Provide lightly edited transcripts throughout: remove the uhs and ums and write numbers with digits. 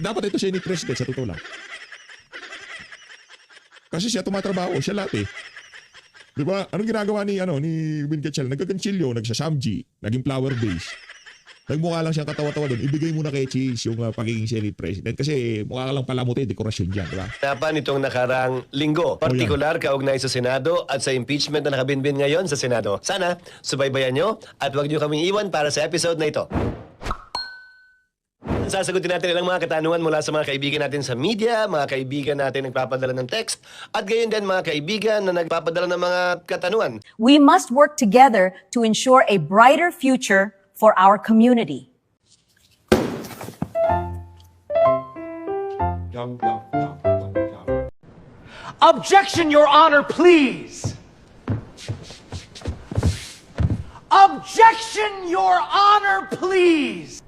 Dapat ito siya ni President sa totoo lang. Kasi siya tumatrabaho, siya lahat eh. Di ba? Anong ginagawa ni Win Gatchalian? Nagkaganchilyo, nagsasamji, naging flower base. Nagmukha lang siyang katawa-tawa doon. Ibigay mo na kay Cheese yung pagiging Senate President. Kasi mukha ka lang palamuti, dekorasyon dyan, di ba? Napan itong nakarang linggo. Partikular kaugnay sa Senado at sa impeachment na nakabinbin ngayon sa Senado. Sana, subaybayan nyo at huwag nyo kaming iwan para sa episode na ito. Sasagutin natin ilang mga katanungan mula sa mga kaibigan natin sa media, mga kaibigan natin nagpapadala ng text, at gayon din mga kaibigan na nagpapadala ng mga katanungan. We must work together to ensure a brighter future for our community. Objection, Your Honor, please. Objection, Your Honor, please.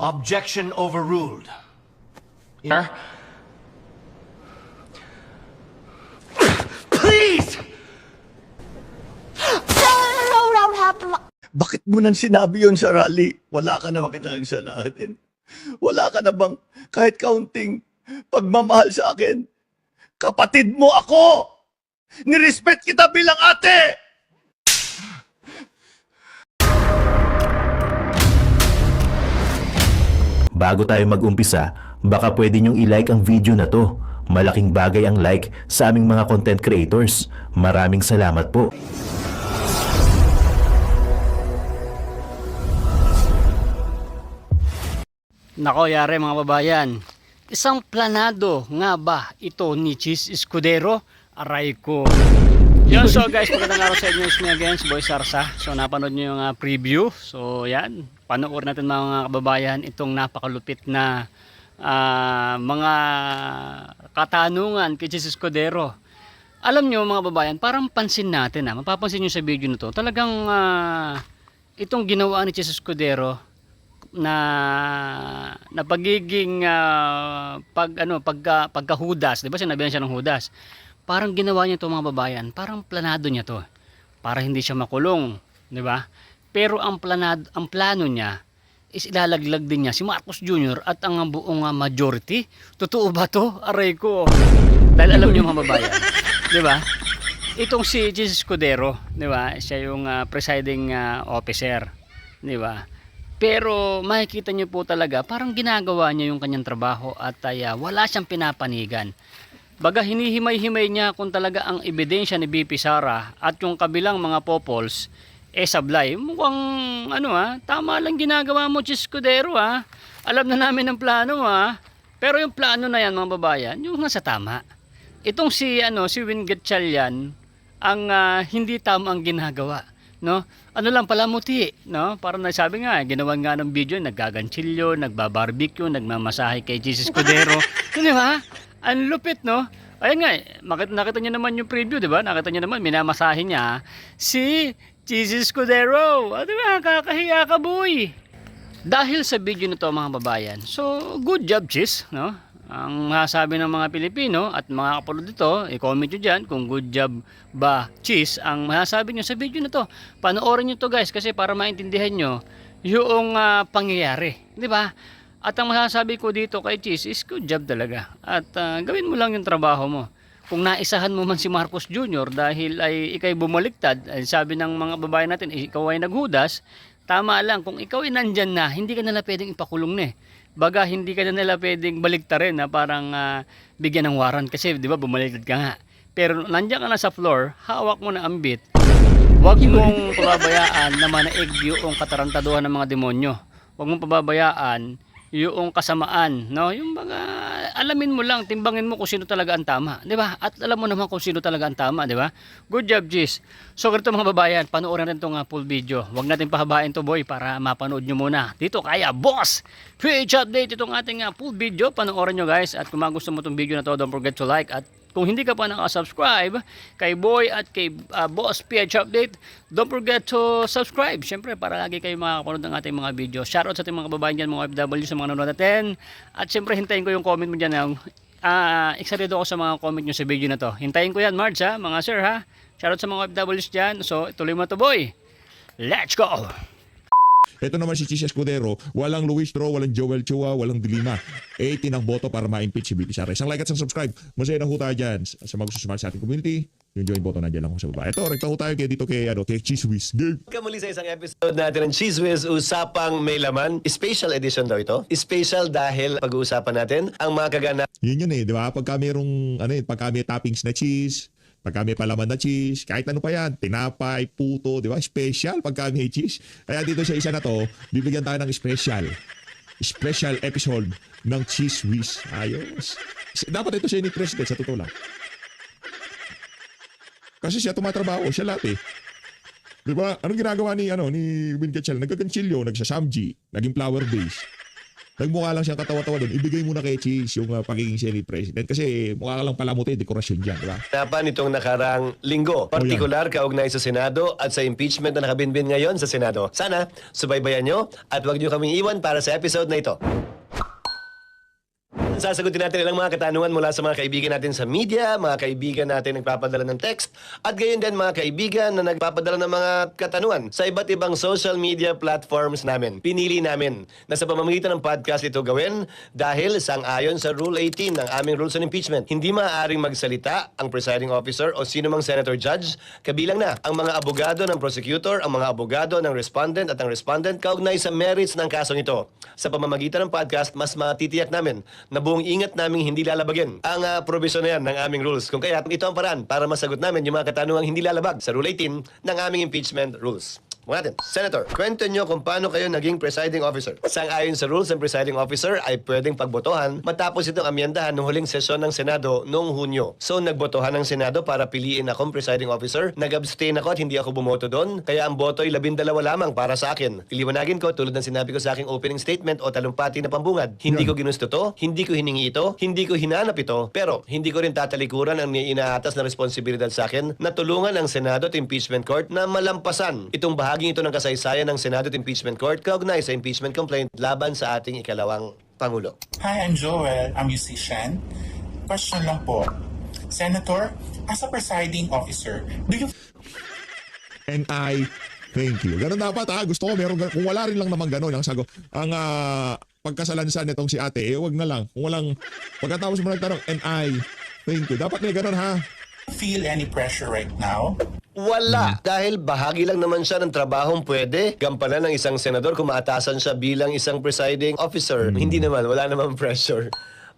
Objection overruled. Here. Please! Bakit mo nang sinabi yun sa rally? Wala ka na makitaan sa natin. Wala ka na bang kahit kaunting pagmamahal sa akin? Kapatid mo ako! Nirespect kita bilang ate! Bago tayo mag-umpisa, baka pwede nyong i-like ang video na to. Malaking bagay ang like sa aming mga content creators. Maraming salamat po. Nako, yare mga babayan. Isang planado nga ba ito ni Cheese Escudero? Aray ko. Yun, so guys, magandang araw sa inyo. It's me again, si Boy Sarsa. So napanood nyo yung preview. So yan, panoorin natin mga kababayan itong napakalupit na mga katanungan kay Cheese Escudero. Alam nyo mga babayan, parang pansin natin mapapansin nyo sa video na to. Talagang itong ginawa ni Cheese Escudero na pagiging pagkahudas, 'di ba? Sinabihan siya ng hudas. Parang ginawa niya 'to mga babayan, parang planado niya 'to para hindi siya makulong, 'di ba? Pero ang plano niya is ilalaglag din niya si Marcos Jr. at ang buong majority. Totoo ba 'to? Aray ko. Dahil alam niyo mga babayan, 'di ba? Itong si Cheese Escudero, 'di ba? Siya yung presiding officer, 'di ba? Pero makikita niyo po talaga parang ginagawa niya yung kanyang trabaho at wala siyang pinapanigan. Baga hinihimay-himay niya kung talaga ang ebidensya ni BP Sara at yung kabilang mga popols sablay. Mukhang tama lang ginagawa mo, Cheese Escudero Alam na namin ang plano Pero yung plano na yan mga babayan, yung nasa tama. Itong si Win Gatchalian ang hindi tama ang ginagawa, no? Ano lang pala muti, no? Para nasabi nga, ginawa nga ng video, naggaganchilyo, nagbabarbecue, nagmamasahe kay Cheese Escudero. Di ba? Ang lupit, no? Ayan nga, nakita niyo naman yung preview, di ba? Nakita niyo naman, minamasahe niya si Cheese Escudero. Di ba? Kakahiya ka, boy. Dahil sa video nito mga babayan, so good job, Cheese, no? Ang masasabi ng mga Pilipino at mga kapulod dito, i-comment nyo dyan kung good job ba, Cheese, ang masasabi nyo sa video na to. Panoorin nyo to guys kasi para maintindihan nyo yung pangyayari, di ba? At ang masasabi ko dito kay Cheese is good job talaga. At gawin mo lang yung trabaho mo. Kung naisahan mo man si Marcos Jr. dahil ay ikay bumaliktad, sabi ng mga babae natin, ikaw ay naghudas, tama lang, kung ikaw ay nandyan na, hindi ka nila pwedeng ipakulong na Baga hindi ka na nila pwedeng baliktarin na parang bigyan ng warrant kasi 'di ba bumaliktad ka nga. Pero nandiyan ka na sa floor, hawak mo na ang bit. Huwag mong pababayaan na manaig yung katarantaduhan ng mga demonyo. Huwag mong pababayaan yung kasamaan, no? Yung mga alamin mo lang, timbangin mo kung sino talaga ang tama, 'di ba? At alam mo naman kung sino talaga ang tama, 'di ba? Good job, Jis. So ganito mga babayan, panoorin natin tong full video. Huwag natin pahabain to, boy, para mapanood nyo muna. Dito kaya, boss. PH update itong ating full video. Panoorin nyo guys. At kung gusto mo tong video na to, don't forget to like at kung hindi ka pa nakasubscribe kay Boy at kay Boss PH Update, don't forget to subscribe. Siyempre, para lagi kayo makakapanood ng ating mga video. Shoutout sa ating mga kababayan dyan, mga OFW sa mga nanonood natin. At siyempre, hintayin ko yung comment mo dyan. Excited ako sa mga comment nyo sa video na to. Hintayin ko yan, Marge, mga sir, Shoutout sa mga OFWs dyan. So, ituloy mo to, boy. Let's go! Ito naman si Chis Escudero, walang Luis Tro, walang Joel Chua, walang Dilima. 80 ng boto para ma-impeach si BP Sara. Isang like at isang subscribe. Masaya na ho tayo dyan sa mga gusto sumali sa ating community. Yung join button nandiyan lang ho sa baba. Ito, rekta ho tayo kay Cheese Whiz. Game! Kamuli sa isang episode natin ng Cheese Whiz, Usapang May Laman. Special edition daw ito. Special dahil pag-uusapan natin ang mga kaganap Yun di ba? Pagka pagka may toppings na cheese, pagka may palaman na cheese, kahit ano pa yan, tinapay, puto, di ba? Special pagka may cheese. Kaya dito sa isa na to, bibigyan tayo ng special episode ng Cheese Whiz. Ayos. Dapat ito siya ni President, sa totoo lang. Kasi siya tumatrabaho, siya lahat eh. Di ba? Anong ginagawa ni Win Ketchel? Nagkaganchilyo, nagsasamji, naging flower base. Nagmukha lang siyang katawa-tawa doon. Ibigay mo na kay Cheese yung pagiging Senate President. Kasi mukha ka lang palamuti, dekorasyon dyan, di ba? Kaganapan nitong nakarang linggo. Partikular kaugnay sa Senado at sa impeachment na nakabinbin ngayon sa Senado. Sana subaybayan nyo at huwag nyo kaming iwan para sa episode na ito. Sasagutin natin ilang mga katanungan mula sa mga kaibigan natin sa media, mga kaibigan natin nagpapadala ng text, at gayon din mga kaibigan na nagpapadala ng mga katanungan sa iba't ibang social media platforms namin. Pinili namin na sa pamamagitan ng podcast ito gawin dahil sang-ayon sa Rule 18 ng aming Rules on Impeachment. Hindi maaaring magsalita ang presiding officer o sino mang senator judge, kabilang na ang mga abogado ng prosecutor, ang mga abogado ng respondent at ang respondent kaugnay sa merits ng kasong ito. Sa pamamagitan ng podcast, mas matitiyak namin na buong ingat naming hindi lalabagin ang provision na yan ng aming rules. Kung kaya, ito ang paraan para masagot namin yung mga katanungang hindi lalabag sa Rule 18 ng aming impeachment rules. Muna natin. Senator, kwento nyo kung paano kayo naging presiding officer. Sang-ayon sa rules, ang presiding officer ay pwedeng pagbotohan matapos itong amyendahan ng huling sesyon ng Senado noong Hunyo. So, nagbotohan ng Senado para piliin akong presiding officer. Nag-abstain ako at hindi ako bumoto doon. Kaya ang boto ay 12 lamang para sa akin. Iliwanagin ko, tulad ng sinabi ko sa aking opening statement o talumpati na pambungad. Hindi ko ginusto to, hindi ko hiningi ito, hindi ko hinanap ito, pero hindi ko rin tatalikuran ang inaatas na responsibilidad sa akin na tulungan ang Senado at Impeachment Court na malampasan itong bahaging ito ng kasaysayan ng Senado at Impeachment Court kaugnay sa impeachment complaint laban sa ating ikalawang Pangulo. Hi, I'm Joel. I'm musician. Question lang po. Senator, as a presiding officer, do you And I thank you. Ganun dapat Gusto ko meron kung wala rin lang naman ganun ang sagot. Ang pagkasalansan nitong si ate, wag na lang. Kung walang pagkatapos mo nagtanong, and I thank you. Dapat may ganun ha. feel any pressure right now? Wala. Dahil bahagi lang naman siya ng trabahong pwede gampanan ng isang senador kung maatasan siya bilang isang presiding officer. Hindi naman, wala namang pressure.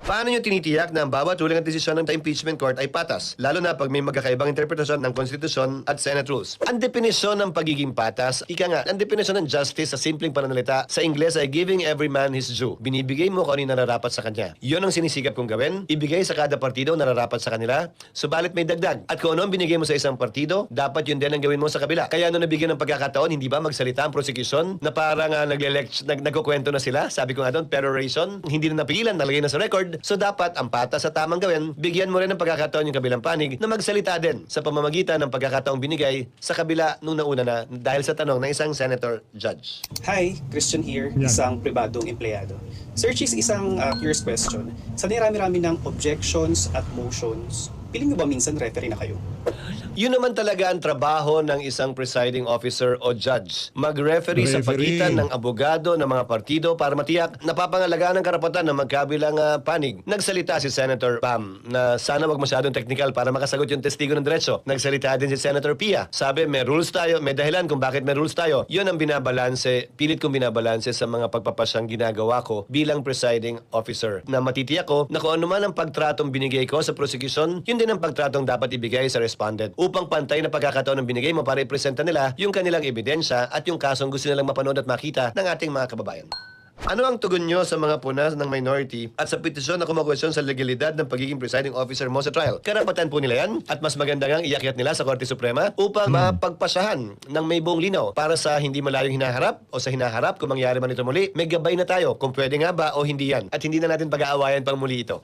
Paano nyo tinitiyak na ang bawat huling at desisyon ng impeachment court ay patas? Lalo na pag may magkakaibang interpretasyon ng konstitusyon at Senate rules. Ang definisyon ng pagiging patas, ika nga, ang definisyon ng justice sa simpleng pananalita sa Ingles ay giving every man his due. Binibigay mo kung ano yung nararapat sa kanya. Yun ang sinisikap kong gawin. Ibigay sa kada partido nararapat sa kanila. Subalit may dagdag. At kung ano ang binigay mo sa isang partido, dapat yun din ang gawin mo sa kabila. Kaya nung nabigyan ng pagkakataon, hindi ba magsalita ang prosecution na parang nagkukwento na sila? Sabi ko nga doon, peroration. Hindi na napigilan, nalagay na sa record. So dapat ang patas sa tamang gawin, bigyan mo rin ng pagkakataon yung kabilang panig na magsalita din sa pamamagitan ng pagkakataong binigay sa kabila nung nauna na dahil sa tanong ng isang senator judge. Hi, Christian here, isang pribadong empleyado. Sir Cheese, isang curious question. Sa nirami-rami ng objections at motions, piling nyo ba minsan referee na kayo? Yun naman talaga ang trabaho ng isang presiding officer o judge. Mag-referee sa pagitan ng abogado ng mga partido para matiyak napapangalagaan ng karapatan ng magkabilang panig. Nagsalita si Senator Pam na sana wag masyadong technical para makasagot yung testigo ng diretso. Nagsalita din si Senator Pia. Sabi may rules tayo, may dahilan kung bakit may rules tayo. Yun ang binabalanse, pilit kong binabalanse sa mga pagpapasyang ginagawa ko bilang presiding officer. Na matitiyak ko na kung ano man ang pagtratong binigay ko sa prosecution, yun din ang pagtratong dapat ibigay sa respondent upang pantay na pagkakataon ng binigay mo para ipresenta nila yung kanilang ebidensya at yung kasong gusto nilang mapanood at makita ng ating mga kababayan. Ano ang tugon nyo sa mga punas ng minority at sa petisyon na kumakwestiyon sa legalidad ng pagiging presiding officer mo sa trial? Karapatan po nila yan at mas maganda ngang iakyat nila sa Korte Suprema upang mapagpasyahan ng may buong linaw para sa hindi malayong hinaharap o sa hinaharap kung mangyari man ito muli, may gabay na tayo kung pwede nga ba o hindi yan at hindi na natin pag-aawayan pang muli ito.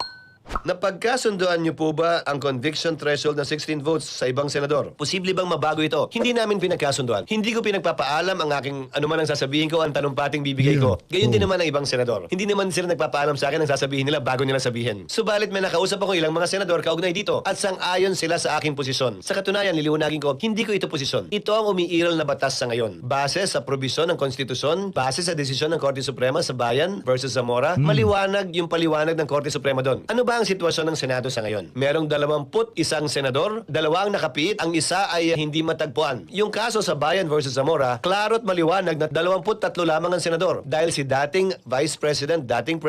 Napagkasunduan niyo po ba ang conviction threshold na 16 votes sa ibang senador? Posible bang mabago ito? Hindi namin pinagkasunduan. Hindi ko pinagpapaalam ang aking anuman ang sasabihin ko, ang tanumpating bibigay ko. Gayon din naman ang ibang senador. Hindi naman sila nagpapaalam sa akin ang sasabihin nila bago nila sabihin. Subalit may nakausap ako ilang mga senador kaugnay dito at sang-ayon sila sa aking posisyon. Sa katunayan, niliwanagin ko, hindi ko ito posisyon. Ito ang umiiral na batas sa ngayon. Base sa probisyon ng konstitusyon, base sa desisyon ng Korte Suprema sa Bayan versus Zamora, maliwanag yung paliwanag ng Korte Suprema doon. Ano ba ang sitwasyon ng Senado sa ngayon? Merong 21 senador, 2 ang nakapiit, ang isa ay hindi matagpuan. Yung kaso sa Bayan versus Zamora, klaro at maliwanag na 23 lamang ang senador dahil si dating Vice President, dating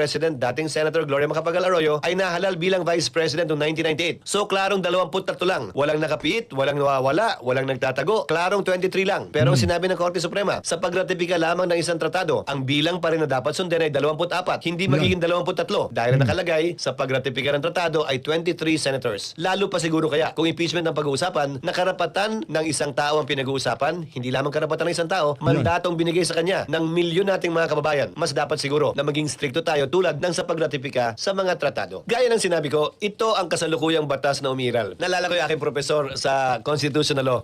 Senator Gloria Macapagal Arroyo ay nahalal bilang Vice President noong 1998. So klarong 23 lang. Walang nakapiit, walang nawawala, walang nagtatago. Klarong 23 lang. Pero ang sinabi ng Korte Suprema, sa pagratipika lamang ng isang tratado, ang bilang pa rin na dapat sundin ay 24, hindi magiging 23 dahil nakalagay sa pagratipika ng tratado ay 23 senators. Lalo pa siguro kaya kung impeachment ang pag-uusapan, na karapatan ng isang tao ang pinag-uusapan, hindi lamang karapatan ng isang tao, mandatong binigay sa kanya ng milyon nating mga kababayan. Mas dapat siguro na maging stricto tayo tulad ng sa pagratipika sa mga tratado. Gaya ng sinabi ko, ito ang kasalukuyang batas na umiral. Nalala ko yung aking professor sa constitutional law,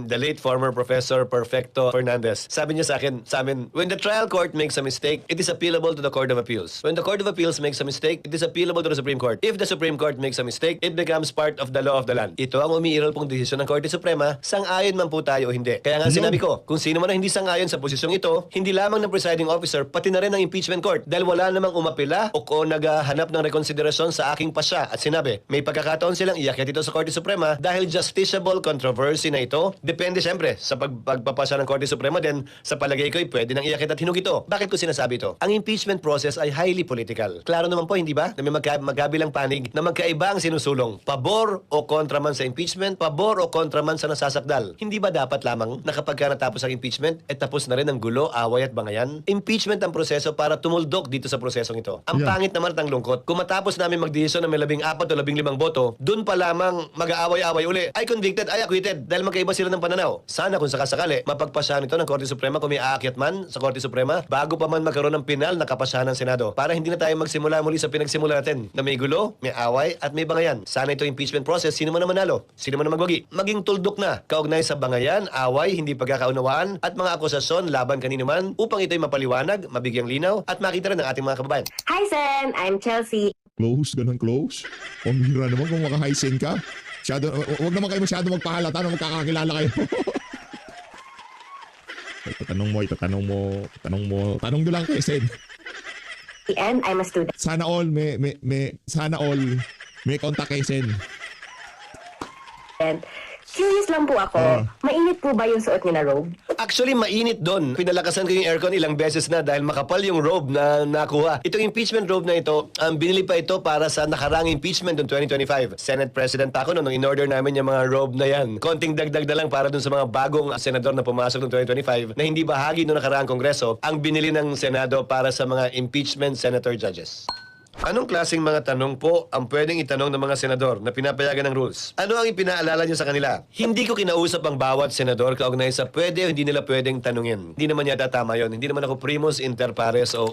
the late former Professor Perfecto Fernandez. Sabi niya sa amin, when the trial court makes a mistake, it is appealable to the Court of Appeals. When the Court of Appeals makes a mistake, it is appealable to the Supreme Court. If the Supreme Court makes a mistake, it becomes part of the law of the land. Ito ang umiiral pong desisyon ng Korte Suprema, sang-ayon man po tayo o hindi. Kaya nga sinabi ko, kung sino man ang hindi sang-ayon sa posisyong ito, hindi lamang ng presiding officer, pati na rin ng impeachment court. Dahil wala namang umapila o naghahanap ng rekonsiderasyon sa aking pasya at sinabi, may pagkakataon silang iakyat ito sa Korte Suprema dahil justiciable controversy na ito. Depende siyempre sa pagpapasya ng Korte Suprema din, sa palagay ko, pwede nang iakyat at hinug ito. Bakit ko sinasabi ito? Ang impeachment process ay highly political. Klaro naman po, hindi ba? Na may magkabilang panig na magkaiba ang sinusulong. Pabor o kontra man sa impeachment, pabor o kontra man sa nasasakdal. Hindi ba dapat lamang na kapag natapos ang impeachment, tapos na rin ang gulo, away at bangayan? Impeachment ang proseso para tumuldok dito sa prosesong ito. Ang pangit naman at ang lungkot, kung matapos namin magdesisyon na may 14 o 15 boto, dun pa lamang mag-aaway-away uli. Ay convicted, ay acquitted, dahil magkaiba sila ng pananaw. Sana kung sakasakali, mapagpasyahan ito ng Korte Suprema kung may aakyat man sa Korte Suprema, bago pa man magkaroon ng pinal na kapasyahan ng Senado. Para hindi na tayo magsimula muli sa pinagsimula natin, na may gulo, may away, at may bangayan. Sana ito impeachment process, sino man ang manalo, sino man ang magwagi. Maging tuldok na, kaugnay sa bangayan, away, hindi pagkakaunawaan, at mga akusasyon laban kanino man, upang ito'y mapaliwanag, mabigyang linaw, at makita rin ng ating mga kababayan. Hi, Sen! I'm Chelsea. Close, ganun close. Pambihira naman kung maka-high-send ka. Huwag naman kayo masyado magpahalata na magkakakilala kayo. Tanong mo lang kay Sen. And I'm a student. Sana all may contact kay Sen. Curious lang po ako, mainit po ba yung suot niya na robe? Actually, mainit doon. Pinalakasan ko yung aircon ilang beses na dahil makapal yung robe na nakuha. Itong impeachment robe na ito, binili pa ito para sa nakarang impeachment noong 2025. Senate President pa ako nung in-order namin yung mga robe na yan. Konting dagdag na lang para dun sa mga bagong senador na pumasok noong 2025 na hindi bahagi noong nakaraang kongreso ang binili ng Senado para sa mga impeachment senator judges. Anong klaseng mga tanong po ang pwedeng itanong ng mga senador na pinapayagan ng rules? Ano ang ipinaalala niyo sa kanila? Hindi ko kinausap ang bawat senador kaugnay sa pwede o hindi nila pwedeng tanungin. Hindi naman yata tama yon. Hindi naman ako primus inter pares o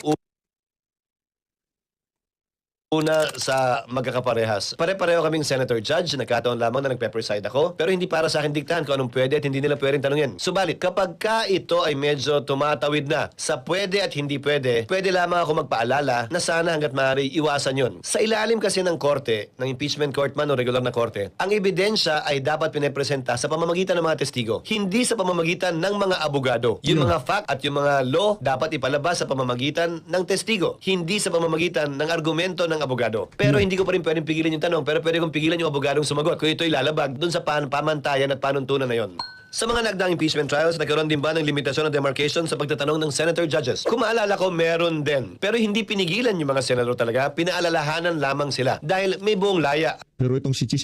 una sa magkakaparehas. Pare-pareho kaming senator judge, nagkataon lamang na nagpe-preside ako, pero hindi para sa akin diktahan kung anong pwede at hindi nila pwedeng tanungin. Subalit, kapag ka ito ay medyo tumatawid na sa pwede at hindi pwede, pwede lamang ako magpaalala na sana hanggat maaari iwasan yun. Sa ilalim kasi ng korte, ng impeachment court man o regular na korte, ang ebidensya ay dapat pinepresenta sa pamamagitan ng mga testigo, hindi sa pamamagitan ng mga abogado. Yung mga fact at yung mga law dapat ipalabas sa pamamagitan ng testigo, hindi sa pamamagitan ng argumento ng abogado. Pero hindi ko pa rin pwedeng pigilan yung tanong, pero pwede kong pigilan yung abogadong sumagot kung ito'y lalabag dun sa pamantayan at panuntunan na yon. Sa mga nagdaang impeachment trials, nagkaroon din ba ng limitasyon ng demarcation sa pagtatanong ng senator judges? Kung maalala ko, meron din. Pero hindi pinigilan yung mga senador talaga, pinaalalahanan lamang sila dahil may buong laya. Pero itong si Chis,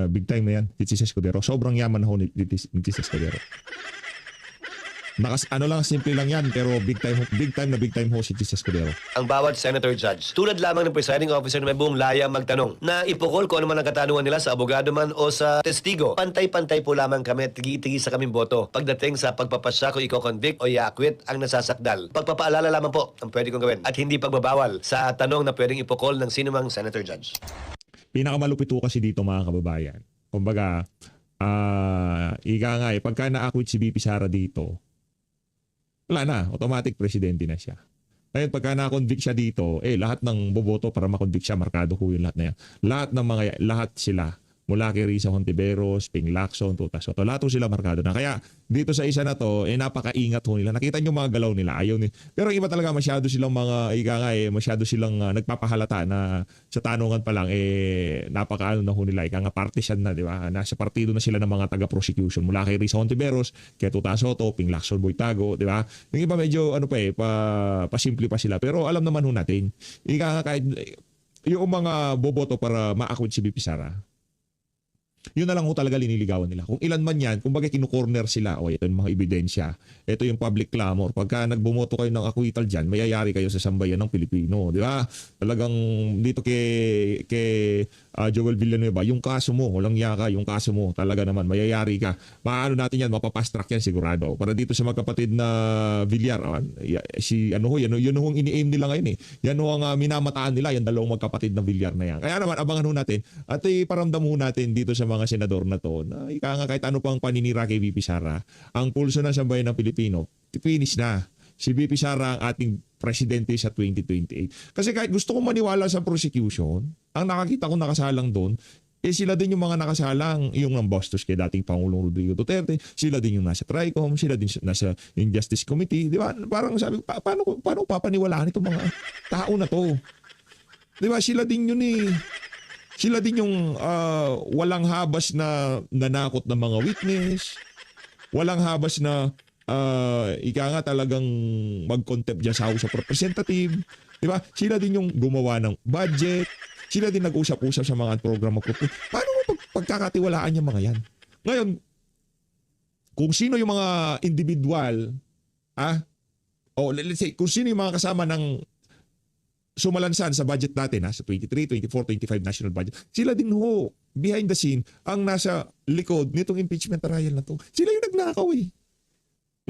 big time na yan. Si Chis Escudero. Sobrang yaman ako ni Chis Escudero. Ano lang, simple lang yan, pero big time ho si Jesus Escudero. Ang bawat senator judge, tulad lamang ng presiding officer na may buong laya magtanong, na ipukol kung ano man ang katanungan nila sa abogado man o sa testigo. Pantay-pantay po lamang kami, tigi-tigi sa kaming boto. Pagdating sa pagpapasya ko i-convict o i-acquit ang nasasakdal. Pagpapaalala lamang po ang pwede kong gawin at hindi pagbabawal sa tanong na pwedeng ipukol ng sinumang senator judge. Pinakamalupit ho kasi dito mga kababayan. Kumbaga, ika nga pagka na-acquit si VP Sara dito, wala na, automatic presidente na siya. Ngayon, pagka na-convict siya dito, lahat ng boboto para ma-convict siya, markado ko yung lahat na yan. Lahat sila, mula kay Risa Hontiveros, Ping Lacson, Tuta Soto, lahat sila markado na. Kaya dito sa isa na to, napakaingat ho nila. Nakita niyo mga galaw nila, ayaw nila. Pero iba talaga, masyado silang masyado silang nagpapahalata na sa tanungan pa lang, napakaano na ho nila. Partisan na, di ba? Nasa partido na sila ng mga taga-prosecution. Mula kay Risa Hontiveros, kay Tuta Soto, Ping Lacson, Boytago, di ba? Yung iba medyo, pasimple pa sila. Pero alam naman ho natin, kahit yung mga boboto para ma-acquit si VP Sara, yun na lang ho talaga liniligawan nila. Kung ilan man yan, kumbaga kinukorner sila, ito yung mga ebidensya, ito yung public clamor. Pagka nagbumoto kayo ng acquittal dyan, mayayari kayo sa sambayan ng Pilipino. Di ba? Talagang dito kay Joel Villanueva, yung kaso mo, walang yaka, yung kaso mo, talaga naman, mayayari ka. Maano natin yan, mapapast-track yan sigurado. Para dito sa magkapatid na Villar, yun ho ang ini-aim nila ngayon Yan ho ang minamataan nila, yan dalawang magkapatid na Villar na yan. Kaya naman, abangan ho natin at iparamdam ho natin dito sa mga senador na to na kahit ano pang paninira kay VP Sara, ang pulso ng sambayan ng Pilipino, finish na. Si VP Sara ang ating presidente sa 2028. Kasi kahit gusto kong maniwala sa prosecution, ang nakakita ko nakasalang doon, sila din yung mga nakasalang, yung ng Bastos kay dating Pangulong Rodrigo Duterte, sila din yung nasa TRICOM, sila din nasa Injustice Committee, di ba? Parang sabi, paano papaniwalaan itong mga tao na to? Di ba? Sila din yun Sila din yung walang habas na nanakot ng mga witness, walang habas na talagang mag-contempt dyan sa House of Representative. Diba? Sila din yung gumawa ng budget, sila din nag-usap-usap sa mga programa. Paano mo pagkakatiwalaan yung mga yan? Ngayon, kung sino yung mga individual, let's say, kung sino yung mga kasama ng sumalansan sa budget natin sa 23, 24, 25 national budget. Sila din ho, behind the scene, ang nasa likod nitong impeachment trial na to. Sila yung nagnakaw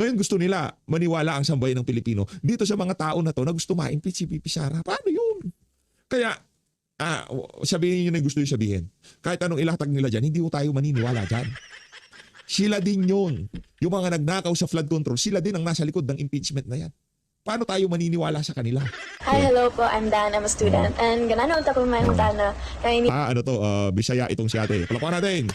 Ngayon gusto nila maniwala ang sambayan ng Pilipino dito sa mga tao na to na gusto ma-impeach si VP Sara. Paano yun? Kaya, sabihin nyo na gusto yung sabihin. Kahit anong ilatag nila dyan, hindi ho tayo maniniwala dyan. Sila din yun. Yung mga nagnakaw sa flood control, sila din ang nasa likod ng impeachment na yan. Paano tayo maniniwala sa kanila? Hi, hello po. I'm Dan. I'm a student. And gananood ako may utana. Kaya Bisaya itong si ate. Palakpakan natin.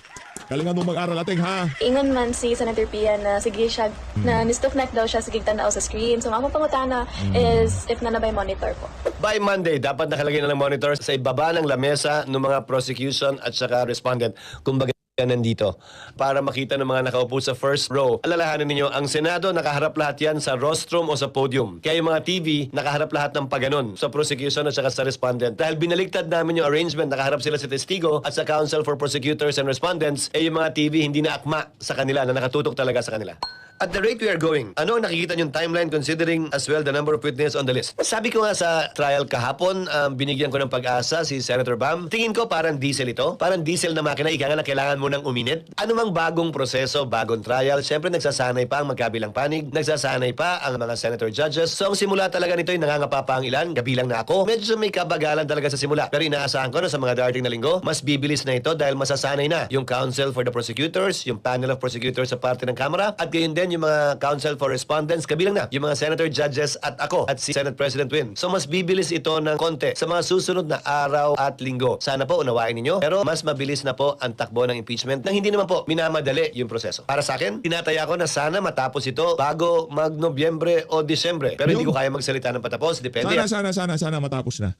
Galingan mo mag-aral natin, ha? ingon man si Senator Pia na sige siya, na nistufnak daw siya sige tanaw sa screen. So, ako pangutana is if nanabay monitor po. By Monday, dapat nakalagay na ng monitor sa ibaba ng lamesa ng mga prosecution at saka respondent. Kumbaga nandito para makita ng mga nakaupo sa first row. Alalahanin ninyo, ang Senado nakaharap lahat yan sa rostrum o sa podium. Kaya yung mga TV nakaharap lahat ng paganon sa prosecution at saka sa respondent. Dahil binaligtad namin yung arrangement, nakaharap sila sa testigo at sa Council for Prosecutors and Respondents, yung mga TV hindi na akma sa kanila, na nakatutok talaga sa kanila. At the rate we are going, ano ang nakikita niyong timeline considering as well the number of witnesses on the list? Sabi ko nga sa trial kahapon, binigyan ko ng pag-asa si Senator Bam. Tingin ko parang diesel ito. Parang diesel na makina, ika nga na kailangan mo ng uminit. Ano mang bagong proseso, bagong trial, siyempre nagsasanay pa ang magkabilang panig, nagsasanay pa ang mga senator judges. So ang simula talaga nito ay nangangapa pa ang ilan, kabilang na ako. Medyo may kabagalan talaga sa simula. Pero inaasahan ko na sa mga darating na linggo, mas bibilis na ito dahil masasanay na yung Council for the Prosecutors, yung Panel of Prosecutors sa parte ng Kamara, at gayon din yung mga Council for Respondents, kabilang na yung mga Senator Judges at ako at si Senate President Win. So mas bibilis ito ng konti sa mga susunod na araw at linggo. Sana po unawain ninyo, pero mas mabilis na po ang takbo ng impeachment nang hindi naman po minamadali yung proseso. Para sa akin, tinataya ko na sana matapos ito bago mag-Nobyembre o Disyembre. Pero hindi ko kaya magsalita ng patapos. Depende. Sana matapos na.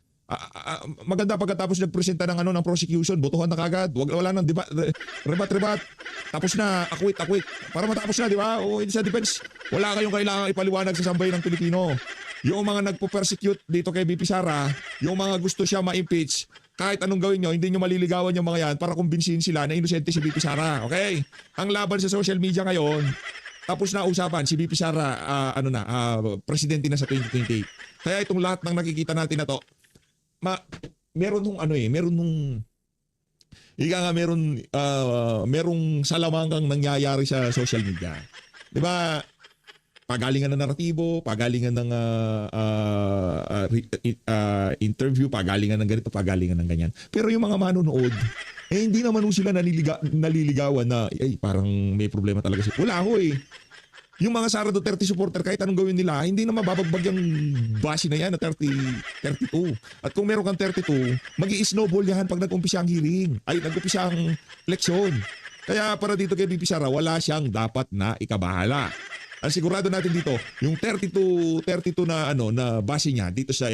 Maganda pagkatapos nagpresenta ng ng prosecution, botohan na kagad, wala nang rebat. Tapos na, acquit. Para matapos na, di ba? O sa defense, wala kayong kailangan ipaliwanag sa sambayan ng Pilipino. Yung mga nagpo-persecute dito kay VP Sara, yung mga gusto siya ma-impeach, kahit anong gawin nyo, hindi nyo maliligawan yung mga yan para kumbinsihin sila na inosente si VP Sara. Okay? Ang laban sa social media ngayon, Tapos na usapan, si VP Sara, presidente na sa 2028. Kaya itong lahat ng nakikita natin na to, meron nung merong salamangang nangyayari sa social media. 'Di ba? Pagalingan ng naratibo, pagalingan ng interview, pagalingan ng ganito, pagalingan ng ganyan. Pero yung mga manonood, hindi naman sila naliligawan na parang may problema talaga siya. Wala ho eh. Yung mga Sara Duterte supporter, kahit anong gawin nila, hindi na mababagbag yung base na yan na 32. At kung meron kang 32, mag-i-snowball yan pag nag-umpisa ang hearing. Ay, nag-umpisa ang eleksyon. Kaya para dito kay VP Sara, wala siyang dapat na ikabahala. Ang sigurado natin dito, yung 32 na na base niya dito sa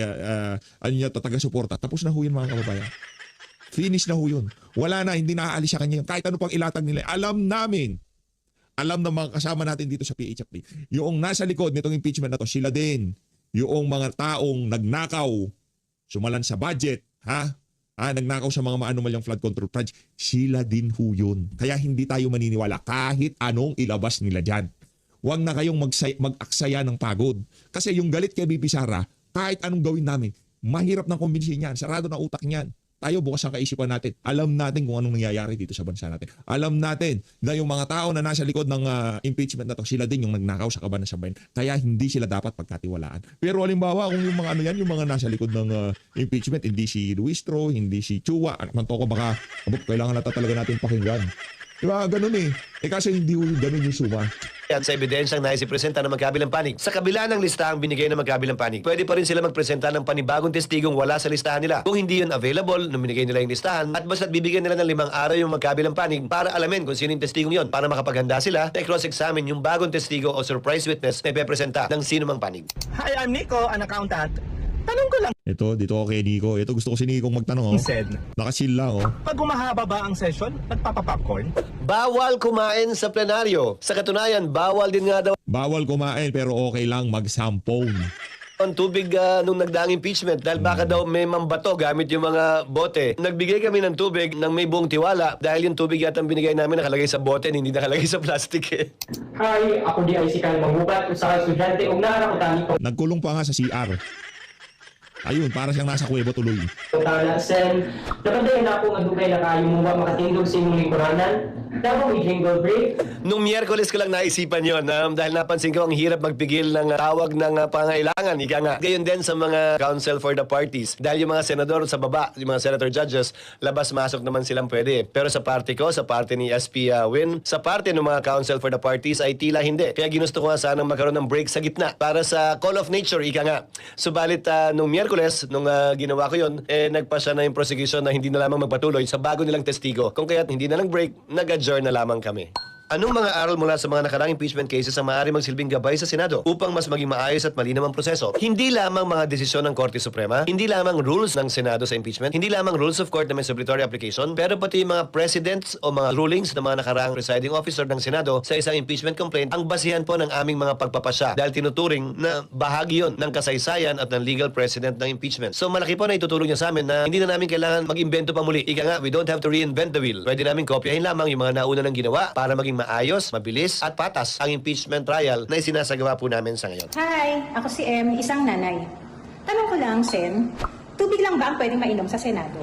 taga-suporta, tapos na ho yun mga kababayan. Finish na ho yun. Wala na, hindi na aalis siya kanya. Kahit ano pang ilatag nila, alam ng mga kasama natin dito sa PHFD. Yung nasa likod nitong impeachment na to, sila din. Yung mga taong nagnakaw, sumalan sa budget, nagnakaw sa mga maanumalyang flood control project, sila din ho yun. Kaya hindi tayo maniniwala kahit anong ilabas nila dyan. Huwag na kayong mag-aksaya ng pagod. Kasi yung galit kay VP Sara, kahit anong gawin namin, mahirap nang kumbinsihin yan. Sarado na utak niyan. Tayo bukas ang kaisipan natin. Alam natin kung anong nangyayari dito sa bansa natin. Alam natin na yung mga tao na nasa likod ng impeachment na to, sila din yung nagnakaw sa kaban ng sambayan. Kaya hindi sila dapat pagkatiwalaan. Pero halimbawa kung yung mga yung mga nasa likod ng impeachment, hindi si Luistro, hindi si Chua, baka kailangan talaga natin pakinggan. Diba? Ganun eh. Kasi hindi ganun yung suma. At sa ebidensyang naisipresenta ng magkabilang panig. Sa kabila ng listahang binigay ng magkabilang panig, pwede pa rin sila magpresenta ng panibagong testigong wala sa listahan nila. Kung hindi yun available nung binigay nila yung listahan, at basta't bibigyan nila ng 5 araw yung magkabilang panig para alamin kung sino yung testigong yun, para makapaghanda sila na cross-examine yung bagong testigo o surprise witness na ipepresenta ng sino mang panig. Hi, I'm Nico, an accountant. Tanong ko lang, Dito ako kay Nico. Ito gusto ko si Nico magtanong. Sen, Nakasil lang pag humahaba ba ang session, nagpapapopcorn? Bawal kumain sa plenaryo. Sa katunayan, bawal din nga daw Bawal kumain pero okay lang mag-sampone. ang tubig nung nagdaang impeachment dahil baka daw may mambato gamit yung mga bote. Nagbigay kami ng tubig nang may buong tiwala dahil yung tubig yata binigay namin nakalagay sa bote hindi nakalagay sa plastic eh. Hi, ako di ay si Kyle Magbubat, usa ka estudyante ug narakutan ko. Nagkulong pa nga sa CR. Ayun, para siyang nasa kuweba tuloy. Tala sen, napadayon ako nga dugay na kayo mo ba makatindog sa imong lingkuranan. Dapat may jingle break. Nung Miyerkules ko lang naisipan yon dahil napansin ko ang hirap magpigil ng tawag ng pangailangan. Ika nga. Gayon din sa mga counsel for the parties. Dahil yung mga senador sa baba, yung mga senator judges, labas-masok naman silang pwede. Pero sa party ko, sa party ni SP Win, sa party ng mga counsel for the parties ay tila hindi. Kaya ginusto ko nga sanang magkaroon ng break sa gitna para sa call of nature. Ika nga. Subalit nung Miyerkules, nung ginawa ko yon, nagpa siya na yung prosecution na hindi na lamang magpatuloy sa bago nilang testigo. Kung kaya't hindi na lang break, nag-adjourn na lamang kami. Anong mga aral mula sa mga nakaraang impeachment cases ang maaari magsilbing gabay sa Senado upang mas maging maayos at malinaw ang proseso? Hindi lamang mga desisyon ng Korte Suprema, hindi lamang rules ng Senado sa impeachment, hindi lamang rules of court na may subletory application, pero pati yung mga precedents o mga rulings ng mga nakaraang presiding officer ng Senado sa isang impeachment complaint ang basihan po ng aming mga pagpapasya dahil tinuturing na bahagi yon ng kasaysayan at ng legal precedent ng impeachment. So malaki po na itutulong niya sa amin na hindi na namin kailangan mag-imbento pa muli. Ika nga, we don't have to reinvent the wheel. Pwede namin kopyahin lamang yung mga nauna ng ginawa para maging maayos, mabilis at patas ang impeachment trial na isinasagawa po namin sa ngayon. Hi, ako si M, isang nanay. Tanong ko lang, Sen, tubig lang ba ang pwedeng mainom sa Senado?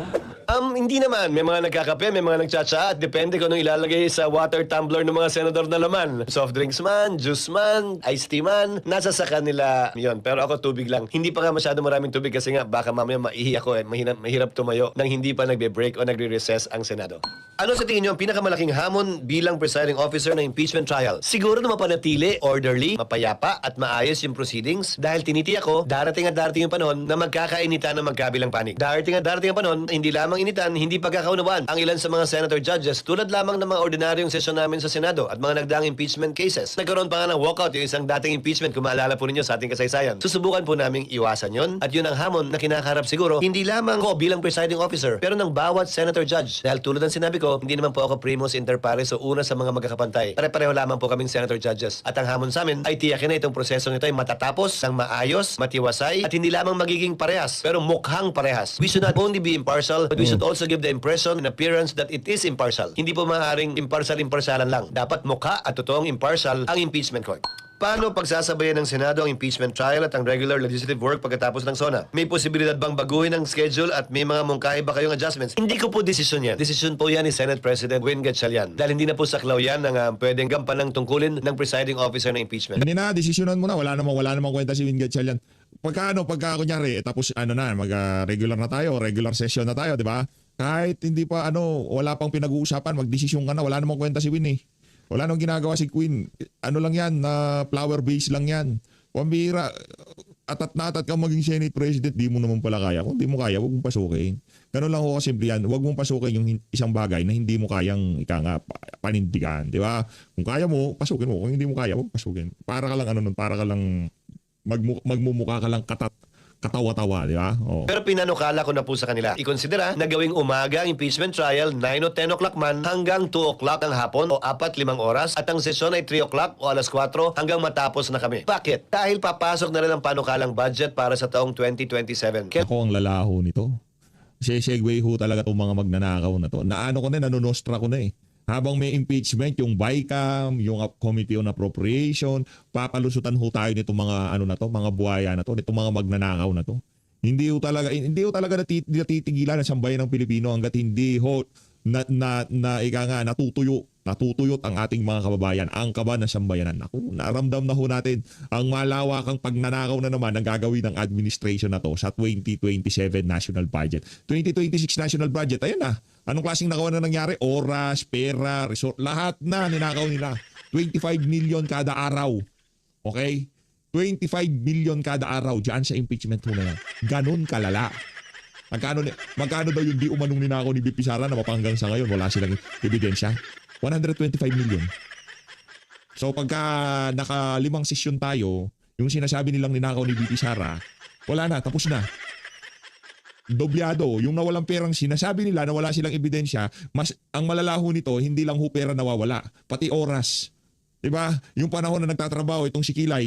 Hindi naman. May mga nagkakape, may mga nagtsatsa at depende kung anong ilalagay sa water tumbler ng mga senador na laman. Soft drinks man, juice man, iced tea man, nasa sa kanila yon. Pero ako tubig lang. Hindi pa nga masyado maraming tubig kasi nga baka mamaya maihi ako mahirap tumayo nang hindi pa nagbe-break o nagre-recess ang Senado. Ano sa tingin nyo ang pinakamalaking hamon bilang presiding officer ng impeachment trial? Siguro na mapanatili, orderly, mapayapa at maayos yung proceedings dahil tinitiyak ko, darating yung panahon na magkakainitan ng magkabilang panig. Darating ang panahon na hindi lamang initan, hindi pagkakaunawaan ang ilan sa mga senator judges tulad lamang ng mga ordinaryong sesyon namin sa Senado at mga nagdaang impeachment cases. Nagkaroon pa nga ng walkout yung isang dating impeachment kung maalala po ninyo sa ating kasaysayan. Susubukan po naming iwasan yon at yun ang hamon na kinakaharap siguro hindi lamang ko bilang presiding officer pero ng bawat senator judge. Dahil tulad ng sinabi ko, hindi naman po ako primus inter pares o una sa mga magkakapantay. Pare-pareho lamang po kaming senator judges. At ang hamon sa amin ay tiyakin na itong prosesong ito ay matatapos ng maayos, matiwasay at hindi lamang magiging parehas pero mukhang parehas. We should not only be impartial but we should also give the impression and appearance that it is impartial. Hindi po maaaring impartial-impartialan lang. Dapat mukha at totoong impartial ang impeachment court. Paano pagsasabayan ng Senado ang impeachment trial at ang regular legislative work pagkatapos ng SONA? May posibilidad bang baguhin ang schedule at may mga mungkahi ba kayong adjustments? Hindi ko po desisyon yan. Desisyon po yan ni Senate President Win Gatchalian. Dahil hindi na po saklaw yan ng pwedeng gampanang tungkulin ng presiding officer ng impeachment. Hindi na, desisyonan mo na. Wala namang kwenta si Win Gatchalian. Pagka kunyari, tapos regular na tayo, regular session na tayo, di ba? Kahit hindi pa wala pang pinag-uusapan, magdesisyon ka na, wala namang kwenta si Win eh. Wala nang ginagawa si Queen. Lang yan, flower base lang yan. Pambira, atat kang maging Senate President, di mo naman pala kaya. Kung di mo kaya, huwag mong pasukin. Ganun lang ako kasimple yan. Huwag mong pasukin yung isang bagay na hindi mo kayang panindigan. Di ba? Kung kaya mo, pasukin mo. Kung hindi mo kaya, huwag pasukin. Para ka lang para ka lang magmumukha ka lang katawa-tawa, di ba? Oh. Pero pinanukala ko na po sa kanila. Ikonsidera na gawing umaga ang impeachment trial 9 o 10 o'clock man hanggang 2 o'clock ng hapon o 4-5 oras at ang sesyon ay 3 o'clock o alas 4 hanggang matapos na kami. Bakit? Dahil papasok na rin ang panukalang budget para sa taong 2027. Ako ang lalaho nito. Segue ho talaga itong mga magnanakaw na to. Nanonostra ko na eh. Habang may impeachment, yung BICAM, yung Committee on Appropriation, papalusutan ho tayo nitong mga mga buhaya na to, nitong mga magnanakaw na to. Hindi ho talaga natitigilan ang sambayan ng Pilipino hangga't hindi ho natutuyot ang ating mga kababayan, ang kaba ng sambayanan. Naku, naramdam na ho natin ang malawakang pagnanakaw na naman ang gagawin ng administration na to sa 2027 national budget. 2026 national budget, ayun na. Anong klaseng nakaw na nangyari? Oras, pera, resort, lahat na ninakaw nila. 25 million kada araw. Okay? 25 million kada araw dyan sa impeachment ho na yan. Ganun kalala. Magkano daw yung di umanong ninakaw ni BP Sara na mapanggang sa ngayon wala silang ebidensya? 125 million. So pagka naka-5 sesyon tayo, yung sinasabi nilang ninakaw ni BP Sara, wala na, tapos na. Doblado, yung nawalang perang sinasabi nila na wala silang ebidensya, mas ang malalaho nito, hindi lang ho pera nawawala, pati oras. 'Di ba? Yung panahon na nagtatrabaho itong si Kilay,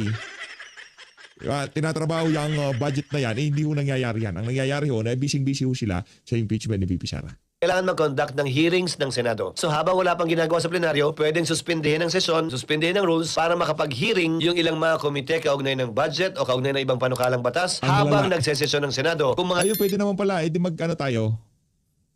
tinatrabaho yung budget na yan, hindi ho nangyayari yan. Ang nangyayari ho, na busy-busy ho sila sa impeachment ni BP Sara. Kailangan mag-conduct ng hearings ng Senado. So habang wala pang ginagawa sa plenaryo, pwedeng suspindihin ang sesyon, suspindihin ang rules para makapag-hearing yung ilang mga komite kaugnay ng budget o kaugnay ng ibang panukalang batas habang nagsesesyon ng Senado. Kung mga Ayun, pwede naman pala, edi tayo?